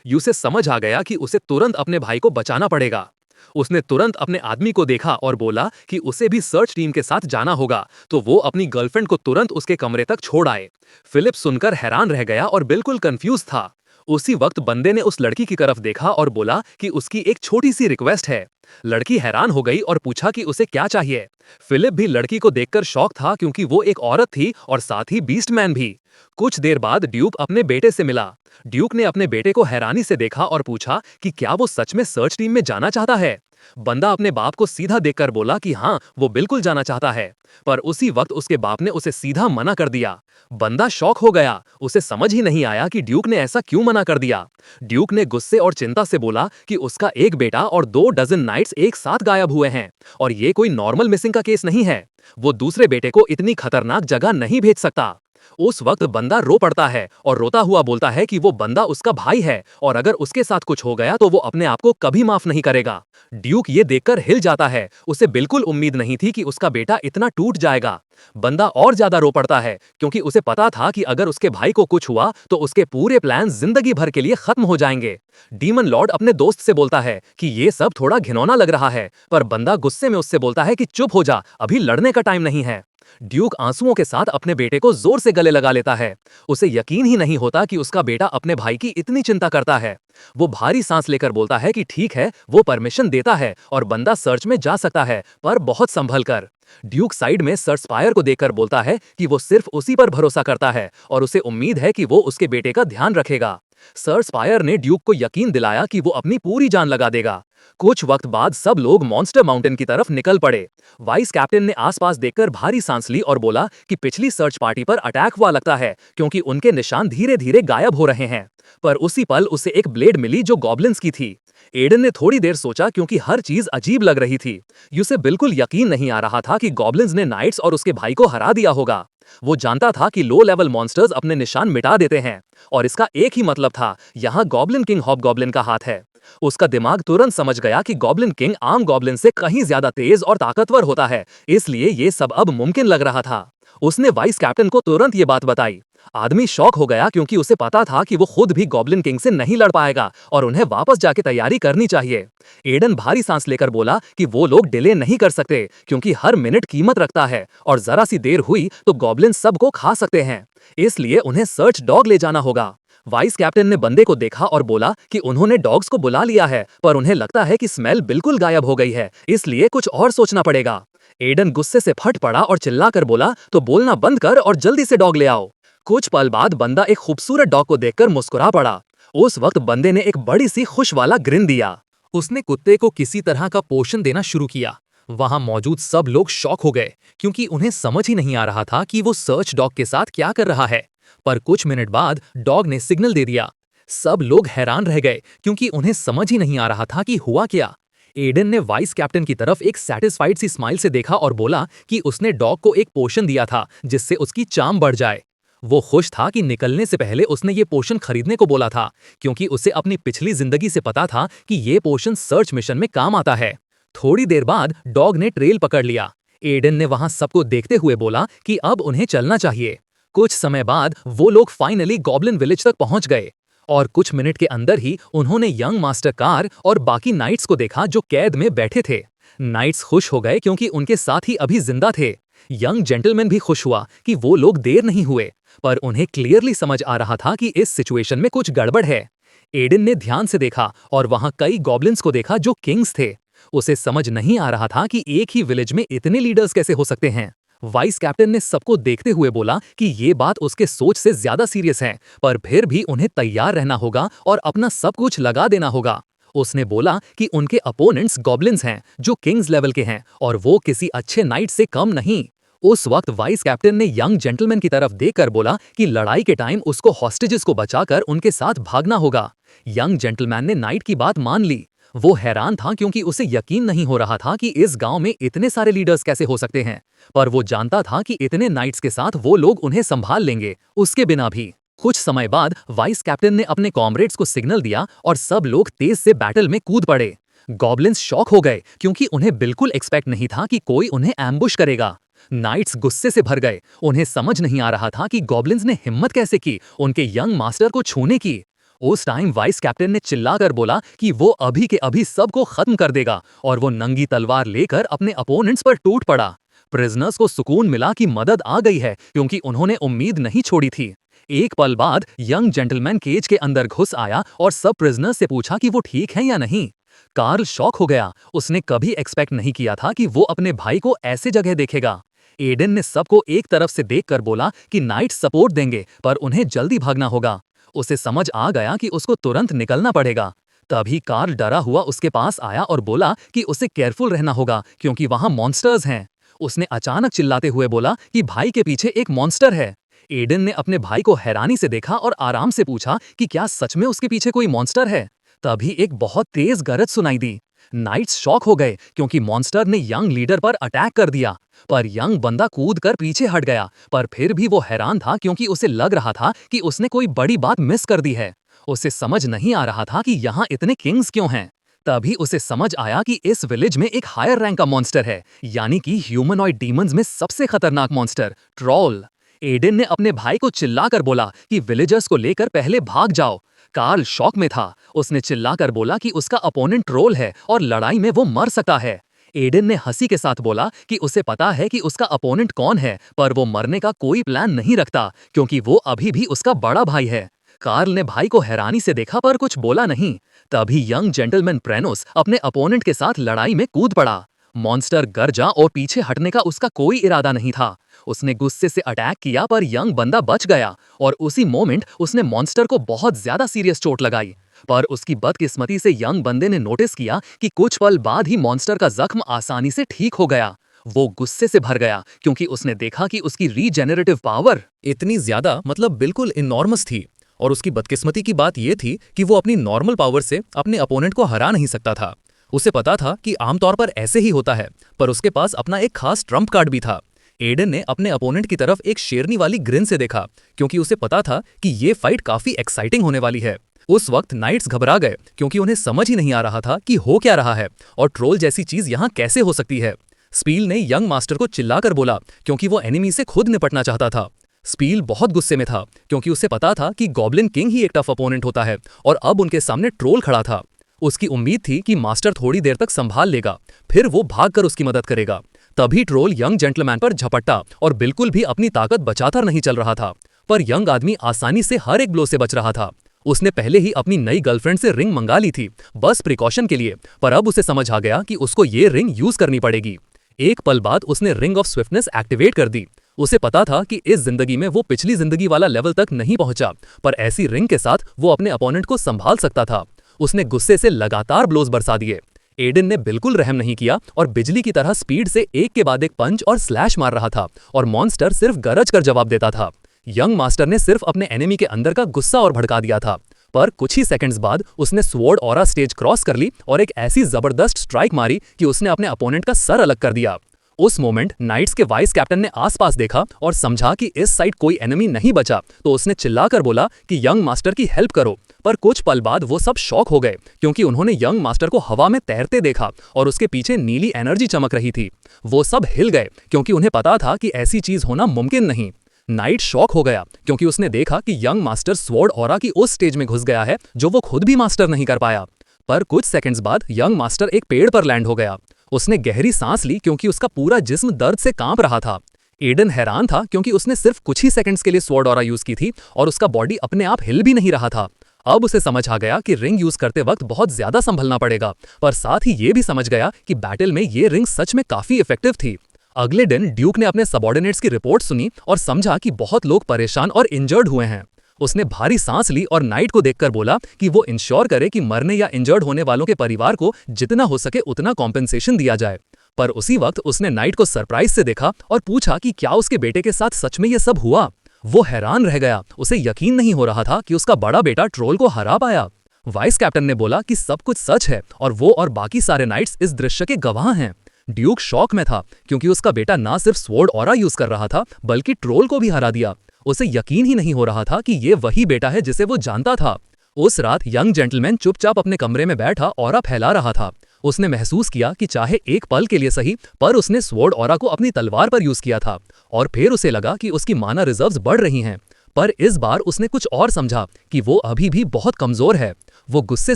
यूसे समझ आ गया कि उसे तुरंत अपने भाई को बचाना पड़ेगा। उसने तुरंत अपने आदमी को देखा और बोला कि उसे भी सर्च टीम के साथ जाना होगा, तो वो अपनी गर्लफ्रेंड को तुरंत उसके कमरे तक छोड़ आए। फिलिप सुनकर हैरान रह गया और बिल्कुल कंफ्यूज था। उसी वक्त बंदे ने उस लड़की की तरफ देखा और बोला कि उसकी एक छोटी सी रिक्वेस्ट है। लड़की हैरान हो गई और पूछा कि उसे क्या चाहिए। फिलिप भी लड़की को देखकर शॉक था क्योंकि वो एक औरत थी और साथ ही बीस्ट मैन भी। कुछ देर बाद ड्यूक अपने बेटे से मिला। ड्यूक ने अपने बेटे को हैरानी से देखा और पूछा कि क्या वो सच में सर्च टीम में जाना चाहता है। बंदा अपने बाप को सीधा देखकर बोला कि हाँ, वो बिल्कुल जाना चाहता है। पर उसी वक्त उसके बाप ने उसे सीधा मना कर दिया। बंदा शॉक हो गया, उसे समझ ही नहीं आया कि ड्यूक ने ऐसा क्यों मना कर दिया। ड्यूक ने गुस्से और चिंता से बोला कि उसका एक बेटा और 2 डजन नाइट्स एक साथ गायब हुए हैं और ये कोई नॉर्मल मिसिंग का केस नहीं है। वो दूसरे बेटे को इतनी खतरनाक जगह नहीं भेज सकता। उस वक्त बंदा रो पड़ता है और रोता हुआ बोलता है कि वो बंदा उसका भाई है और अगर उसके साथ कुछ हो गया तो वो अपने आप को कभी माफ नहीं करेगा। ड्यूक ये देखकर हिल जाता है, उसे बिल्कुल उम्मीद नहीं थी कि उसका बेटा इतना टूट जाएगा। बंदा और ज्यादा रो पड़ता है क्योंकि उसे पता था कि अगर उसके भाई को कुछ हुआ तो उसके पूरे प्लान जिंदगी भर के लिए खत्म हो जाएंगे। डीमन लॉर्ड अपने दोस्त से बोलता है कि ये सब थोड़ा घिनौना लग रहा है, पर बंदा गुस्से में उससे बोलता है कि चुप हो जा, अभी लड़ने का टाइम नहीं है। ड्यूक आंसुओं के साथ अपने बेटे को जोर से गले लगा लेता है। उसे यकीन ही नहीं होता कि उसका बेटा अपने भाई की इतनी चिंता करता है। वो भारी सांस लेकर बोलता है कि ठीक है, वो परमिशन देता है और बंदा सर्च में जा सकता है, पर बहुत संभल कर। ड्यूक साइड में सर स्पायर को देखकर बोलता है कि वो सिर्फ उसी पर भरोसा करता है और उसे उम्मीद है कि वो उसके बेटे का ध्यान रखेगा। सर स्पायर ने ड्यूक को यकीन दिलाया कि वो अपनी पूरी जान लगा देगा। कुछ वक्त बाद सब लोग मॉन्स्टर माउंटेन की तरफ निकल पड़े। वाइस कैप्टन ने आसपास देखकर भारी सांस ली और बोला कि पिछली सर्च पार्टी पर अटैक हुआ लगता है क्योंकि उनके निशान धीरे धीरे गायब हो रहे हैं। पर उसी पल उसे एक ब्लेड मिली जो गॉब्लिन्स की थी। एडन ने थोड़ी देर सोचा क्योंकि हर चीज अजीब लग रही थी। उसे बिल्कुल यकीन नहीं आ रहा था कि गॉब्लिन्स ने नाइट्स और उसके भाई को हरा दिया होगा। वो जानता था कि लो लेवल मॉन्स्टर्स अपने निशान मिटा देते हैं और इसका एक ही मतलब था, यहाँ गॉब्लिन किंग हॉबगॉब्लिन का हाथ है। उसका दिमाग तुरंत समझ गया कि गॉब्लिन किंग आम गॉब्लिन से कहीं ज्यादा तेज और ताकतवर होता है, इसलिए ये सब अब मुमकिन लग रहा था। उसने वाइस कैप्टन को तुरंत ये बात बताई। आदमी शॉक हो गया क्योंकि उसे पता था कि वो खुद भी गॉब्लिन किंग से नहीं लड़ पाएगा और उन्हें वापस जाके तैयारी करनी चाहिए। एडन भारी सांस लेकर बोला कि वो लोग डिले नहीं कर सकते क्योंकि हर मिनट कीमत रखता है और जरा सी देर हुई तो गॉब्लिन सबको खा सकते हैं, इसलिए उन्हें सर्च डॉग ले जाना होगा। वाइस कैप्टन ने बंदे को देखा और बोला कि उन्होंने डॉग्स को बुला लिया है, पर उन्हें लगता है कि स्मेल बिल्कुल गायब हो गई है, इसलिए कुछ और सोचना पड़ेगा। एडन गुस्से से फट पड़ा और चिल्लाकर बोला, तो बोलना बंद कर और जल्दी से डॉग ले आओ। कुछ पल बाद बंदा एक खूबसूरत डॉग को देखकर मुस्कुरा पड़ा। उस वक्त बंदे ने एक बड़ी सी खुश वाला ग्रिन दिया। उसने कुत्ते को किसी तरह का पोषण देना शुरू किया। वहां मौजूद सब लोग शॉक हो गए क्योंकि उन्हें समझ ही नहीं आ रहा था कि वो सर्च डॉग के साथ क्या कर रहा है। पर कुछ मिनट बाद डॉग ने सिग्नल दे दिया। सब लोग हैरान रह गए क्योंकि उन्हें समझ ही नहीं आ रहा था कि हुआ क्या। एडन ने वाइस कैप्टन की तरफ एक सैटिस्फाइड सी स्माइल से देखा और बोला कि उसने डॉग को एक पोषण दिया था जिससे उसकी चाम बढ़ जाए। वो खुश था कि निकलने से पहले उसने ये पोषण खरीदने को बोला था क्योंकि उसे अपनी पिछली जिंदगी से पता था कि ये पोषण सर्च मिशन में काम आता है। थोड़ी देर बाद डॉग ने ट्रेल पकड़ लिया। एडन ने वहां सबको देखते हुए बोला कि अब उन्हें चलना चाहिए। कुछ समय बाद वो लोग फाइनली गॉब्लिन विलेज तक पहुंच गए और कुछ मिनट के अंदर ही उन्होंने यंग मास्टर कार और बाकी नाइट्स को देखा जो कैद में बैठे थे। नाइट्स खुश हो गए क्योंकि उनके साथ ही अभी जिंदा थे। यंग जेंटलमैन भी खुश हुआ कि वो लोग देर नहीं हुए, पर उन्हें क्लियरली समझ आ रहा था कि इस सिचुएशन में कुछ गड़बड़ है। एडन ने ध्यान से देखा और वहां कई गॉब्लिन्स को देखा जो किंग्स थे। उसे समझ नहीं आ रहा था कि एक ही विलेज में इतने लीडर्स कैसे हो सकते हैं। वाइस कैप्टन ने सबको देखते हुए बोला कि ये बात उसके सोच से ज्यादा सीरियस है, पर फिर भी उन्हें तैयार रहना होगा और अपना सब कुछ लगा देना होगा। उसने बोला कि उनके अपोनेंट्स गॉब्लिन्स हैं जो किंग्स लेवल के हैं और वो किसी अच्छे नाइट से कम नहीं। उस वक्त वाइस कैप्टन ने यंग जेंटलमैन की तरफ देखकर बोला कि लड़ाई के टाइम उसको हॉस्टेजेस को बचाकर उनके साथ भागना होगा। यंग जेंटलमैन ने नाइट की बात मान ली। वो हैरान था क्योंकि उसे यकीन नहीं हो रहा था कि इस गांव में इतने सारे लीडर्स कैसे हो सकते हैं, पर वो जानता था कि इतने नाइट्स के साथ वो लोग उन्हें संभाल लेंगे, उसके बिना भी। कुछ समय बाद वाइस कैप्टन ने अपने कॉमरेड्स को सिग्नल दिया और सब लोग तेज से बैटल में कूद पड़े। गॉब्लिन्स शॉक हो गए क्योंकि उन्हें बिल्कुल एक्सपेक्ट नहीं था कि कोई उन्हें एम्बुश करेगा। नाइट्स गुस्से से भर गए, उन्हें समझ नहीं आ रहा था कि गॉब्लिन्स ने हिम्मत कैसे की उनके यंग मास्टर को छूने की। उस टाइम वाइस कैप्टन ने चिल्लाकर बोला कि वो अभी के अभी सबको खत्म कर देगा और वो नंगी तलवार लेकर अपने अपोनेंट्स पर टूट पड़ा। प्रिजनर्स को सुकून मिला कि मदद आ गई है क्योंकि उन्होंने उम्मीद नहीं छोड़ी थी। एक पल बाद यंग जेंटलमैन केज के अंदर घुस आया और सब प्रिजनर्स से पूछा कि वो ठीक है या नहीं। कार्ल शॉक हो गया। उसने कभी एक्सपेक्ट नहीं किया था कि वो अपने भाई को ऐसे जगह देखेगा। एडन ने सबको एक तरफ से देखकर बोला कि नाइट्स सपोर्ट देंगे पर उन्हें जल्दी भागना होगा। उसे समझ आ गया कि उसको तुरंत निकलना पड़ेगा। तभी कार्ल डरा हुआ उसके पास आया और बोला कि उसे केयरफुल रहना होगा क्योंकि वहां मॉन्स्टर्स हैं। उसने अचानक चिल्लाते हुए बोला कि भाई के पीछे एक मॉन्स्टर है। एडन ने अपने भाई को हैरानी से देखा और आराम से पूछा कि क्या सच में उसके पीछे कोई मॉन्स्टर है। तभी एक बहुत तेज गरज सुनाई दी। नाइट्स शॉक हो गए क्योंकि मॉन्स्टर ने यंग लीडर पर अटैक कर दिया। पर यंग बंदा कूद कर पीछे हट गया, पर फिर भी वो हैरान था क्योंकि उसे लग रहा था कि उसने कोई बड़ी बात मिस कर दी है। उसे समझ नहीं आ रहा था कि यहाँ इतने किंग्स क्यों हैं। तभी उसे समझ आया कि इस विलेज में एक हायर रैंक का मॉन्स्टर है, यानी कि ह्यूमनॉइड डीमंस में सबसे खतरनाक मॉन्स्टर ट्रॉल। एडन ने अपने भाई को चिल्लाकर बोला कि विलेजर्स को लेकर पहले भाग जाओ। कार्ल शॉक में था। उसने चिल्लाकर बोला कि उसका अपोनेंट ट्रोल है और लड़ाई में वो मर सकता है। एडन ने हंसी के साथ बोला कि उसे पता है कि उसका अपोनेंट कौन है, पर वो मरने का कोई प्लान नहीं रखता क्योंकि वो अभी भी उसका बड़ा भाई है। कार्ल ने भाई को हैरानी से देखा पर कुछ बोला नहीं। तभी यंग जेंटलमैन प्रेनोस अपने अपोनेंट के साथ लड़ाई में कूद पड़ा। मॉन्स्टर गरजा और पीछे हटने का उसका कोई इरादा नहीं था। उसने गुस्से से अटैक किया पर यंग बंदा बच गया और उसी मोमेंट उसने मॉन्स्टर को बहुत ज्यादा सीरियस चोट लगाई। पर उसकी बदकिस्मती से यंग बंदे ने नोटिस किया कि कुछ पल बाद ही मॉन्स्टर का जख्म आसानी से ठीक हो गया। वो गुस्से से भर गया क्योंकि उसने देखा कि उसकी रीजेनरेटिव पावर इतनी ज्यादा मतलब बिल्कुल इनॉर्मस थी। और उसकी बदकिस्मती की बात यह थी कि वो अपनी नॉर्मल पावर से अपने अपोनेंट को हरा नहीं सकता था। उसे पता था कि आमतौर पर ऐसे ही होता है, पर उसके पास अपना एक खास ट्रम्प कार्ड भी था। एडन ने अपने अपोनेंट की तरफ एक शेरनी वाली ग्रिन से देखा क्योंकि उसे पता था कि ये फाइट काफी एक्साइटिंग होने वाली है। उस वक्त नाइट्स घबरा गए क्योंकि उन्हें समझ ही नहीं आ रहा था कि हो क्या रहा है और ट्रोल जैसी चीज यहाँ कैसे हो सकती है। स्पील ने यंग मास्टर को चिल्लाकर बोला क्योंकि वो एनिमी से खुद निपटना चाहता था। स्पील बहुत गुस्से में था क्योंकि उसे पता था कि गॉब्लिन किंग ही एक टफ अपोनेंट होता है और अब उनके सामने ट्रोल खड़ा था। उसकी उम्मीद थी कि मास्टर थोड़ी देर तक संभाल लेगा, फिर वो भागकर उसकी मदद करेगा। तभी ट्रोल यंग जेंटलमैन पर झपट्टा और बिल्कुल भी अपनी ताकत बचाकर नहीं चल रहा था। पर यंग आदमी आसानी से हर एक ब्लो से बच रहा था। उसने पहले ही अपनी नई गर्लफ्रेंड से रिंग मंगा ली थी, बस प्रिकॉशन के लिए, पर अब उसे समझ आ गया कि उसको ये रिंग यूज करनी पड़ेगी। एक पल बाद उसने रिंग ऑफ स्विफ्टनेस एक्टिवेट कर दी। उसे पता था कि इस जिंदगी में वो पिछली जिंदगी वाला लेवल तक नहीं पहुंचा, पर ऐसी रिंग के साथ वो अपने अपोनेंट को संभाल सकता था। उसने गुस्से से लगातार ब्लोज बरसा दिए। एडन ने बिल्कुल रहम नहीं किया और बिजली की तरह स्पीड से एक के बाद एक पंच और स्लैश मार रहा था और मॉन्स्टर सिर्फ गरज कर जवाब देता था। यंग मास्टर ने सिर्फ अपने एनिमी के अंदर का गुस्सा और भड़का दिया था। पर कुछ ही सेकंड्स बाद उसने स्वॉर्ड ऑरा स्टेज क्रॉस कर ली और एक ऐसी जबरदस्त स्ट्राइक मारी कि उसने अपने अपोनेंट का सर अलग कर दिया। उस मोमेंट नाइट्स के वाइस कैप्टन ने आसपास देखा और समझा कि इस साइड कोई एनिमी नहीं बचा, तो उसने चिल्लाकर बोला कि यंग मास्टर की हेल्प करो। पर कुछ पल बाद वो सब शॉक हो गए क्योंकि उन्होंने यंग मास्टर को हवा में तैरते देखा और उसके पीछे नीली एनर्जी चमक रही थी। वो सब हिल गए क्योंकि उन्हें पता था कि ऐसी चीज होना मुमकिन नहीं। नाइट शॉक हो गया क्योंकि उसने देखा कि यंग मास्टर स्वॉर्ड ऑरा की उस स्टेज में घुस गया है जो वो खुद भी मास्टर नहीं कर पाया। पर कुछ सेकंड्स बाद यंग मास्टर एक पेड़ पर लैंड हो गया। उसने गहरी सांस ली क्योंकि उसका पूरा जिस्म दर्द से कांप रहा था। एडन हैरान था क्योंकि उसने सिर्फ कुछ ही सेकंड्स के लिए स्वॉर्ड ऑरा यूज की थी और उसका बॉडी अपने आप हिल भी नहीं रहा था। अब उसे समझ आ गया कि रिंग यूज करते वक्त बहुत ज्यादा संभलना पड़ेगा, पर साथ ही ये भी समझ गया कि बैटल में ये रिंग सच में काफी इफेक्टिव थी। अगले दिन ड्यूक ने अपने सबऑर्डिनेट्स की रिपोर्ट सुनी और समझा कि बहुत लोग परेशान और इंजर्ड हुए हैं। उसने भारी सांस ली और नाइट को देखकर बोला कि वो इंश्योर करे कि मरने या इंजर्ड होने वालों के परिवार को जितना हो सके उतना कॉम्पेंसेशन दिया जाए। पर उसी वक्त उसने नाइट को सरप्राइज से देखा और पूछा कि क्या उसके बेटे के साथ सच में ये सब हुआ। वो हैरान रह गया। उसे यकीन नहीं हो रहा था कि उसका बड़ा बेटा ट्रोल को हरा पाया। वाइस कैप्टन ने बोला कि सब कुछ सच है और वो और बाकी सारे नाइट्स इस दृश्य के गवाह हैं। ड्यूक शॉक में था क्योंकि उसका बेटा ना सिर्फ स्वॉर्ड ऑरा यूज कर रहा था बल्कि ट्रोल को भी हरा दिया। उसे यकीन ही नहीं हो रहा था कि ये वही बेटा है जिसे वो जानता था। उस रात यंग जेंटलमैन चुपचाप अपने कमरे में बैठा ऑरा फैला रहा था। उसने महसूस किया कि चाहे एक पल के लिए सही, पर उसने स्वॉर्ड ऑरा को अपनी तलवार पर यूज किया था और फिर उसे लगा कि उसकी माना रिजर्व्स बढ़ रही हैं। पर इस बार उसने कुछ और समझा कि वो अभी भी बहुत कमजोर है। वो गुस्से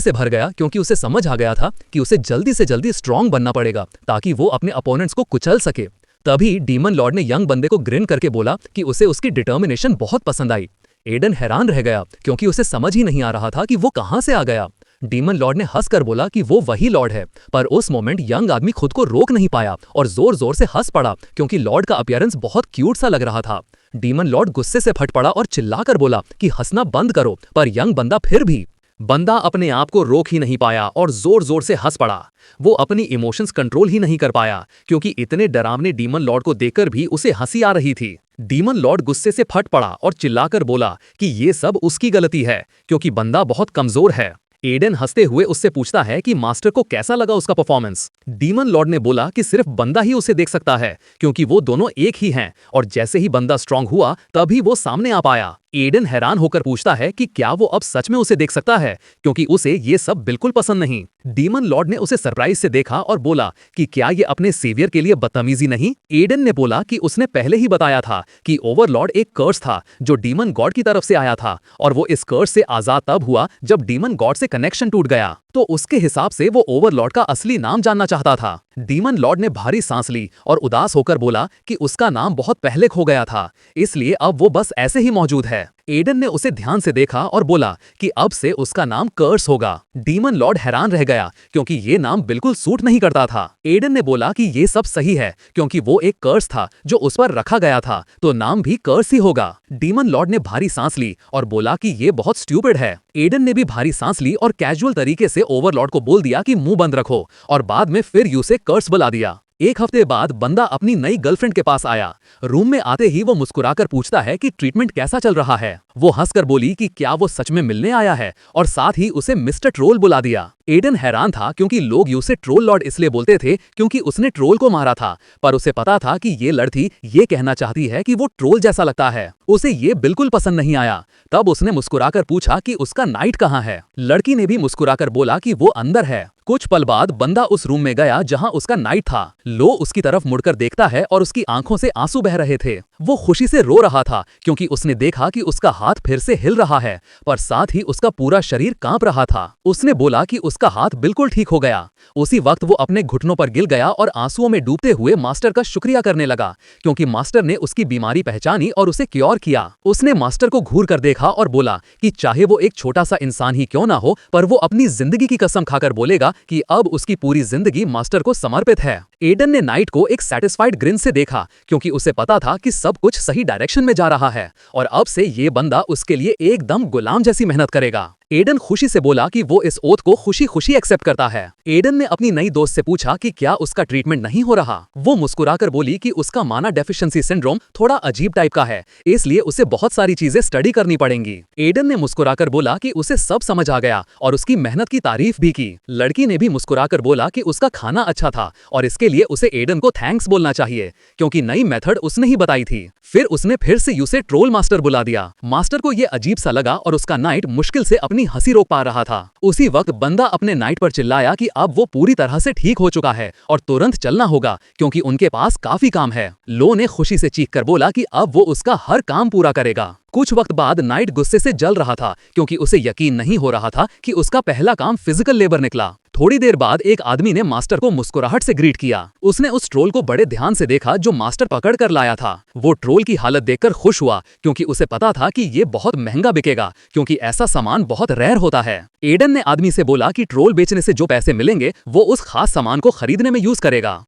से भर गया क्योंकि उसे समझ आ गया था कि उसे जल्दी से जल्दी स्ट्रांग बनना पड़ेगा ताकि वो अपने अपोनेंट्स को कुचल सके। तभी डीमन लॉर्ड ने यंग बंदे को ग्रिन करके बोला कि उसे उसकी डिटर्मिनेशन बहुत पसंद आई। एडन हैरान रह गया क्योंकि उसे समझ ही नहीं आ रहा था कि वो कहां से आ गया। डीमन लॉर्ड ने हंसकर बोला कि वो वही लॉर्ड है, पर उस मोमेंट यंग आदमी खुद को रोक नहीं पाया और जोर जोर से हंस पड़ा क्योंकि लॉर्ड का अपीयरेंस बहुत क्यूट सा लग रहा था। डीमन लॉर्ड गुस्से से फट पड़ा और चिल्लाकर बोला कि हंसना बंद करो, पर यंग बंदा फिर भी बंदा अपने आप को रोक ही नहीं पाया और जोर जोर से हंस पड़ा। वो अपनी इमोशंस कंट्रोल ही नहीं कर पाया क्योंकि इतने डरावने डीमन लॉर्ड को देखकर भी उसे हंसी आ रही थी। डीमन लॉर्ड गुस्से से फट पड़ा और चिल्लाकर बोला कि ये सब उसकी गलती है क्योंकि बंदा बहुत कमजोर है। एडन हंसते हुए उससे पूछता है कि मास्टर को कैसा लगा उसका परफॉर्मेंस। डीमन लॉर्ड ने बोला कि सिर्फ बंदा ही उसे देख सकता है क्योंकि वो दोनों एक ही हैं और जैसे ही बंदा स्ट्रांग हुआ तभी वो सामने आ पाया। एडन हैरान होकर पूछता है कि क्या वो अब सच में उसे देख सकता है क्योंकि उसे ये सब बिल्कुल पसंद नहीं। डीमन लॉर्ड ने उसे सरप्राइज से देखा और बोला कि क्या ये अपने सेवियर के लिए बदतमीजी नहीं। एडन ने बोला कि उसने पहले ही बताया था कि ओवरलॉर्ड एक कर्स था जो डीमन गॉड की तरफ से आया था और वो इस कर्स से आजाद तब हुआ जब डीमन गॉड से कनेक्शन टूट गया, तो उसके हिसाब से वो ओवरलॉर्ड का असली नाम जानना चाहता था। डीमन लॉर्ड ने भारी सांस ली और उदास होकर बोला कि उसका नाम बहुत पहले खो गया था, इसलिए अब वो बस ऐसे ही मौजूद है। एडन ने उसे ध्यान से देखा और बोला कि अब से उसका नाम कर्स होगा। डीमन लॉर्ड हैरान रह गया क्योंकि ये नाम बिल्कुल सूट नहीं करता था। एडन ने बोला कि ये सब सही है क्योंकि वो एक कर्स था जो उस पर रखा गया था, तो नाम भी कर्स ही होगा। डीमन लॉर्ड ने भारी सांस ली और बोला कि ये बहुत स्टूपिड है। एडन ने भी भारी सांस ली और कैजुअल तरीके से ओवरलॉर्ड को बोल दिया कि मुंह बंद रखो और बाद में फिर यू से कर्स बुला दिया। एक हफ्ते बाद बंदा अपनी नई गर्लफ्रेंड के पास आया। रूम में आते ही वो मुस्कुराकर पूछता है कि ट्रीटमेंट कैसा चल रहा है। वो हंसकर बोली कि क्या वो सच में मिलने आया है और साथ ही उसे मिस्टर ट्रोल बुला दिया। एडन हैरान था क्योंकि लोग उसे ट्रोल लॉर्ड इसलिए बोलते थे क्योंकि उसने ट्रोल को मारा था, पर उसे पता था कि ये लड़की ये कहना चाहती है कि वो ट्रोल जैसा लगता है। उसे ये बिल्कुल पसंद नहीं आया। तब उसने मुस्कुराकर पूछा कि उसका नाइट कहाँ है। लड़की ने भी मुस्कुराकर बोला कि वो अंदर है। कुछ पल बाद बंदा उस रूम में गया जहां उसका नाइट था। लो उसकी तरफ मुड़कर देखता है और उसकी आंखों से आंसू बह रहे थे। वो खुशी से रो रहा था क्योंकि उसने देखा कि उसका हाथ फिर से हिल रहा है, पर साथ ही उसका पूरा शरीर कांप रहा था। उसने बोला कि उसका हाथ बिल्कुल ठीक हो गया। उसी वक्त वो अपने घुटनों पर गिर गया और आंसुओं में डूबते हुए मास्टर का शुक्रिया करने लगा क्योंकि मास्टर ने उसकी बीमारी पहचानी और उसे क्योर किया। उसने मास्टर को घूर कर देखा और बोला कि चाहे वो एक छोटा सा इंसान ही क्यों ना हो, पर वो अपनी जिंदगी की कसम खाकर बोलेगा कि अब उसकी पूरी जिंदगी मास्टर को समर्पित है। एडन ने नाइट को एक सैटिस्फाइड ग्रिन से देखा क्योंकि उसे पता था कि सब कुछ सही डायरेक्शन में जा रहा है और अब से ये बंदा उसके लिए एकदम गुलाम जैसी मेहनत करेगा। एडन खुशी से बोला कि वो इस ओथ को खुशी खुशी एक्सेप्ट करता है। एडन ने अपनी नई दोस्त से पूछा कि क्या उसका ट्रीटमेंट नहीं हो रहा। वो मुस्कुराकर बोली कि उसका माना डेफिशिएंसी सिंड्रोम थोड़ा अजीब टाइप का है, इसलिए उसे बहुत सारी चीजें स्टडी करनी पड़ेंगी। एडन ने मुस्कुराकर बोला कि उसे सब समझ आ गया और उसकी मेहनत की तारीफ भी की। लड़की ने भी मुस्कुराकर बोला कि उसका खाना अच्छा था और इसके लिए उसे एडन को थैंक्स बोलना चाहिए क्योंकि नई मेथड उसने ही बताई थी। फिर उसने फिर से उसे ट्रोल मास्टर बुला दिया। मास्टर को यह अजीब सा लगा और उसका नाइट मुश्किल से अपनी हंसी रोक पा रहा था। उसी वक्त बंदा अपने नाइट पर चिल्लाया कि अब वो पूरी तरह से ठीक हो चुका है और तुरंत चलना होगा क्योंकि उनके पास काफी काम है। लो ने खुशी से चीख कर बोला कि अब वो उसका हर काम पूरा करेगा। कुछ वक्त बाद नाइट गुस्से से जल रहा था क्योंकि उसे यकीन नहीं हो रहा था कि उसका पहला काम फिजिकल लेबर निकला। थोड़ी देर बाद एक आदमी ने मास्टर को मुस्कुराहट से ग्रीट किया। उसने उस ट्रोल को बड़े ध्यान से देखा जो मास्टर पकड़ कर लाया था। वो ट्रोल की हालत देखकर खुश हुआ क्योंकि उसे पता था कि ये बहुत महंगा बिकेगा क्योंकि ऐसा सामान बहुत रेयर होता है। एडन ने आदमी से बोला कि ट्रोल बेचने से जो पैसे मिलेंगे वो उस खास सामान को खरीदने में यूज करेगा।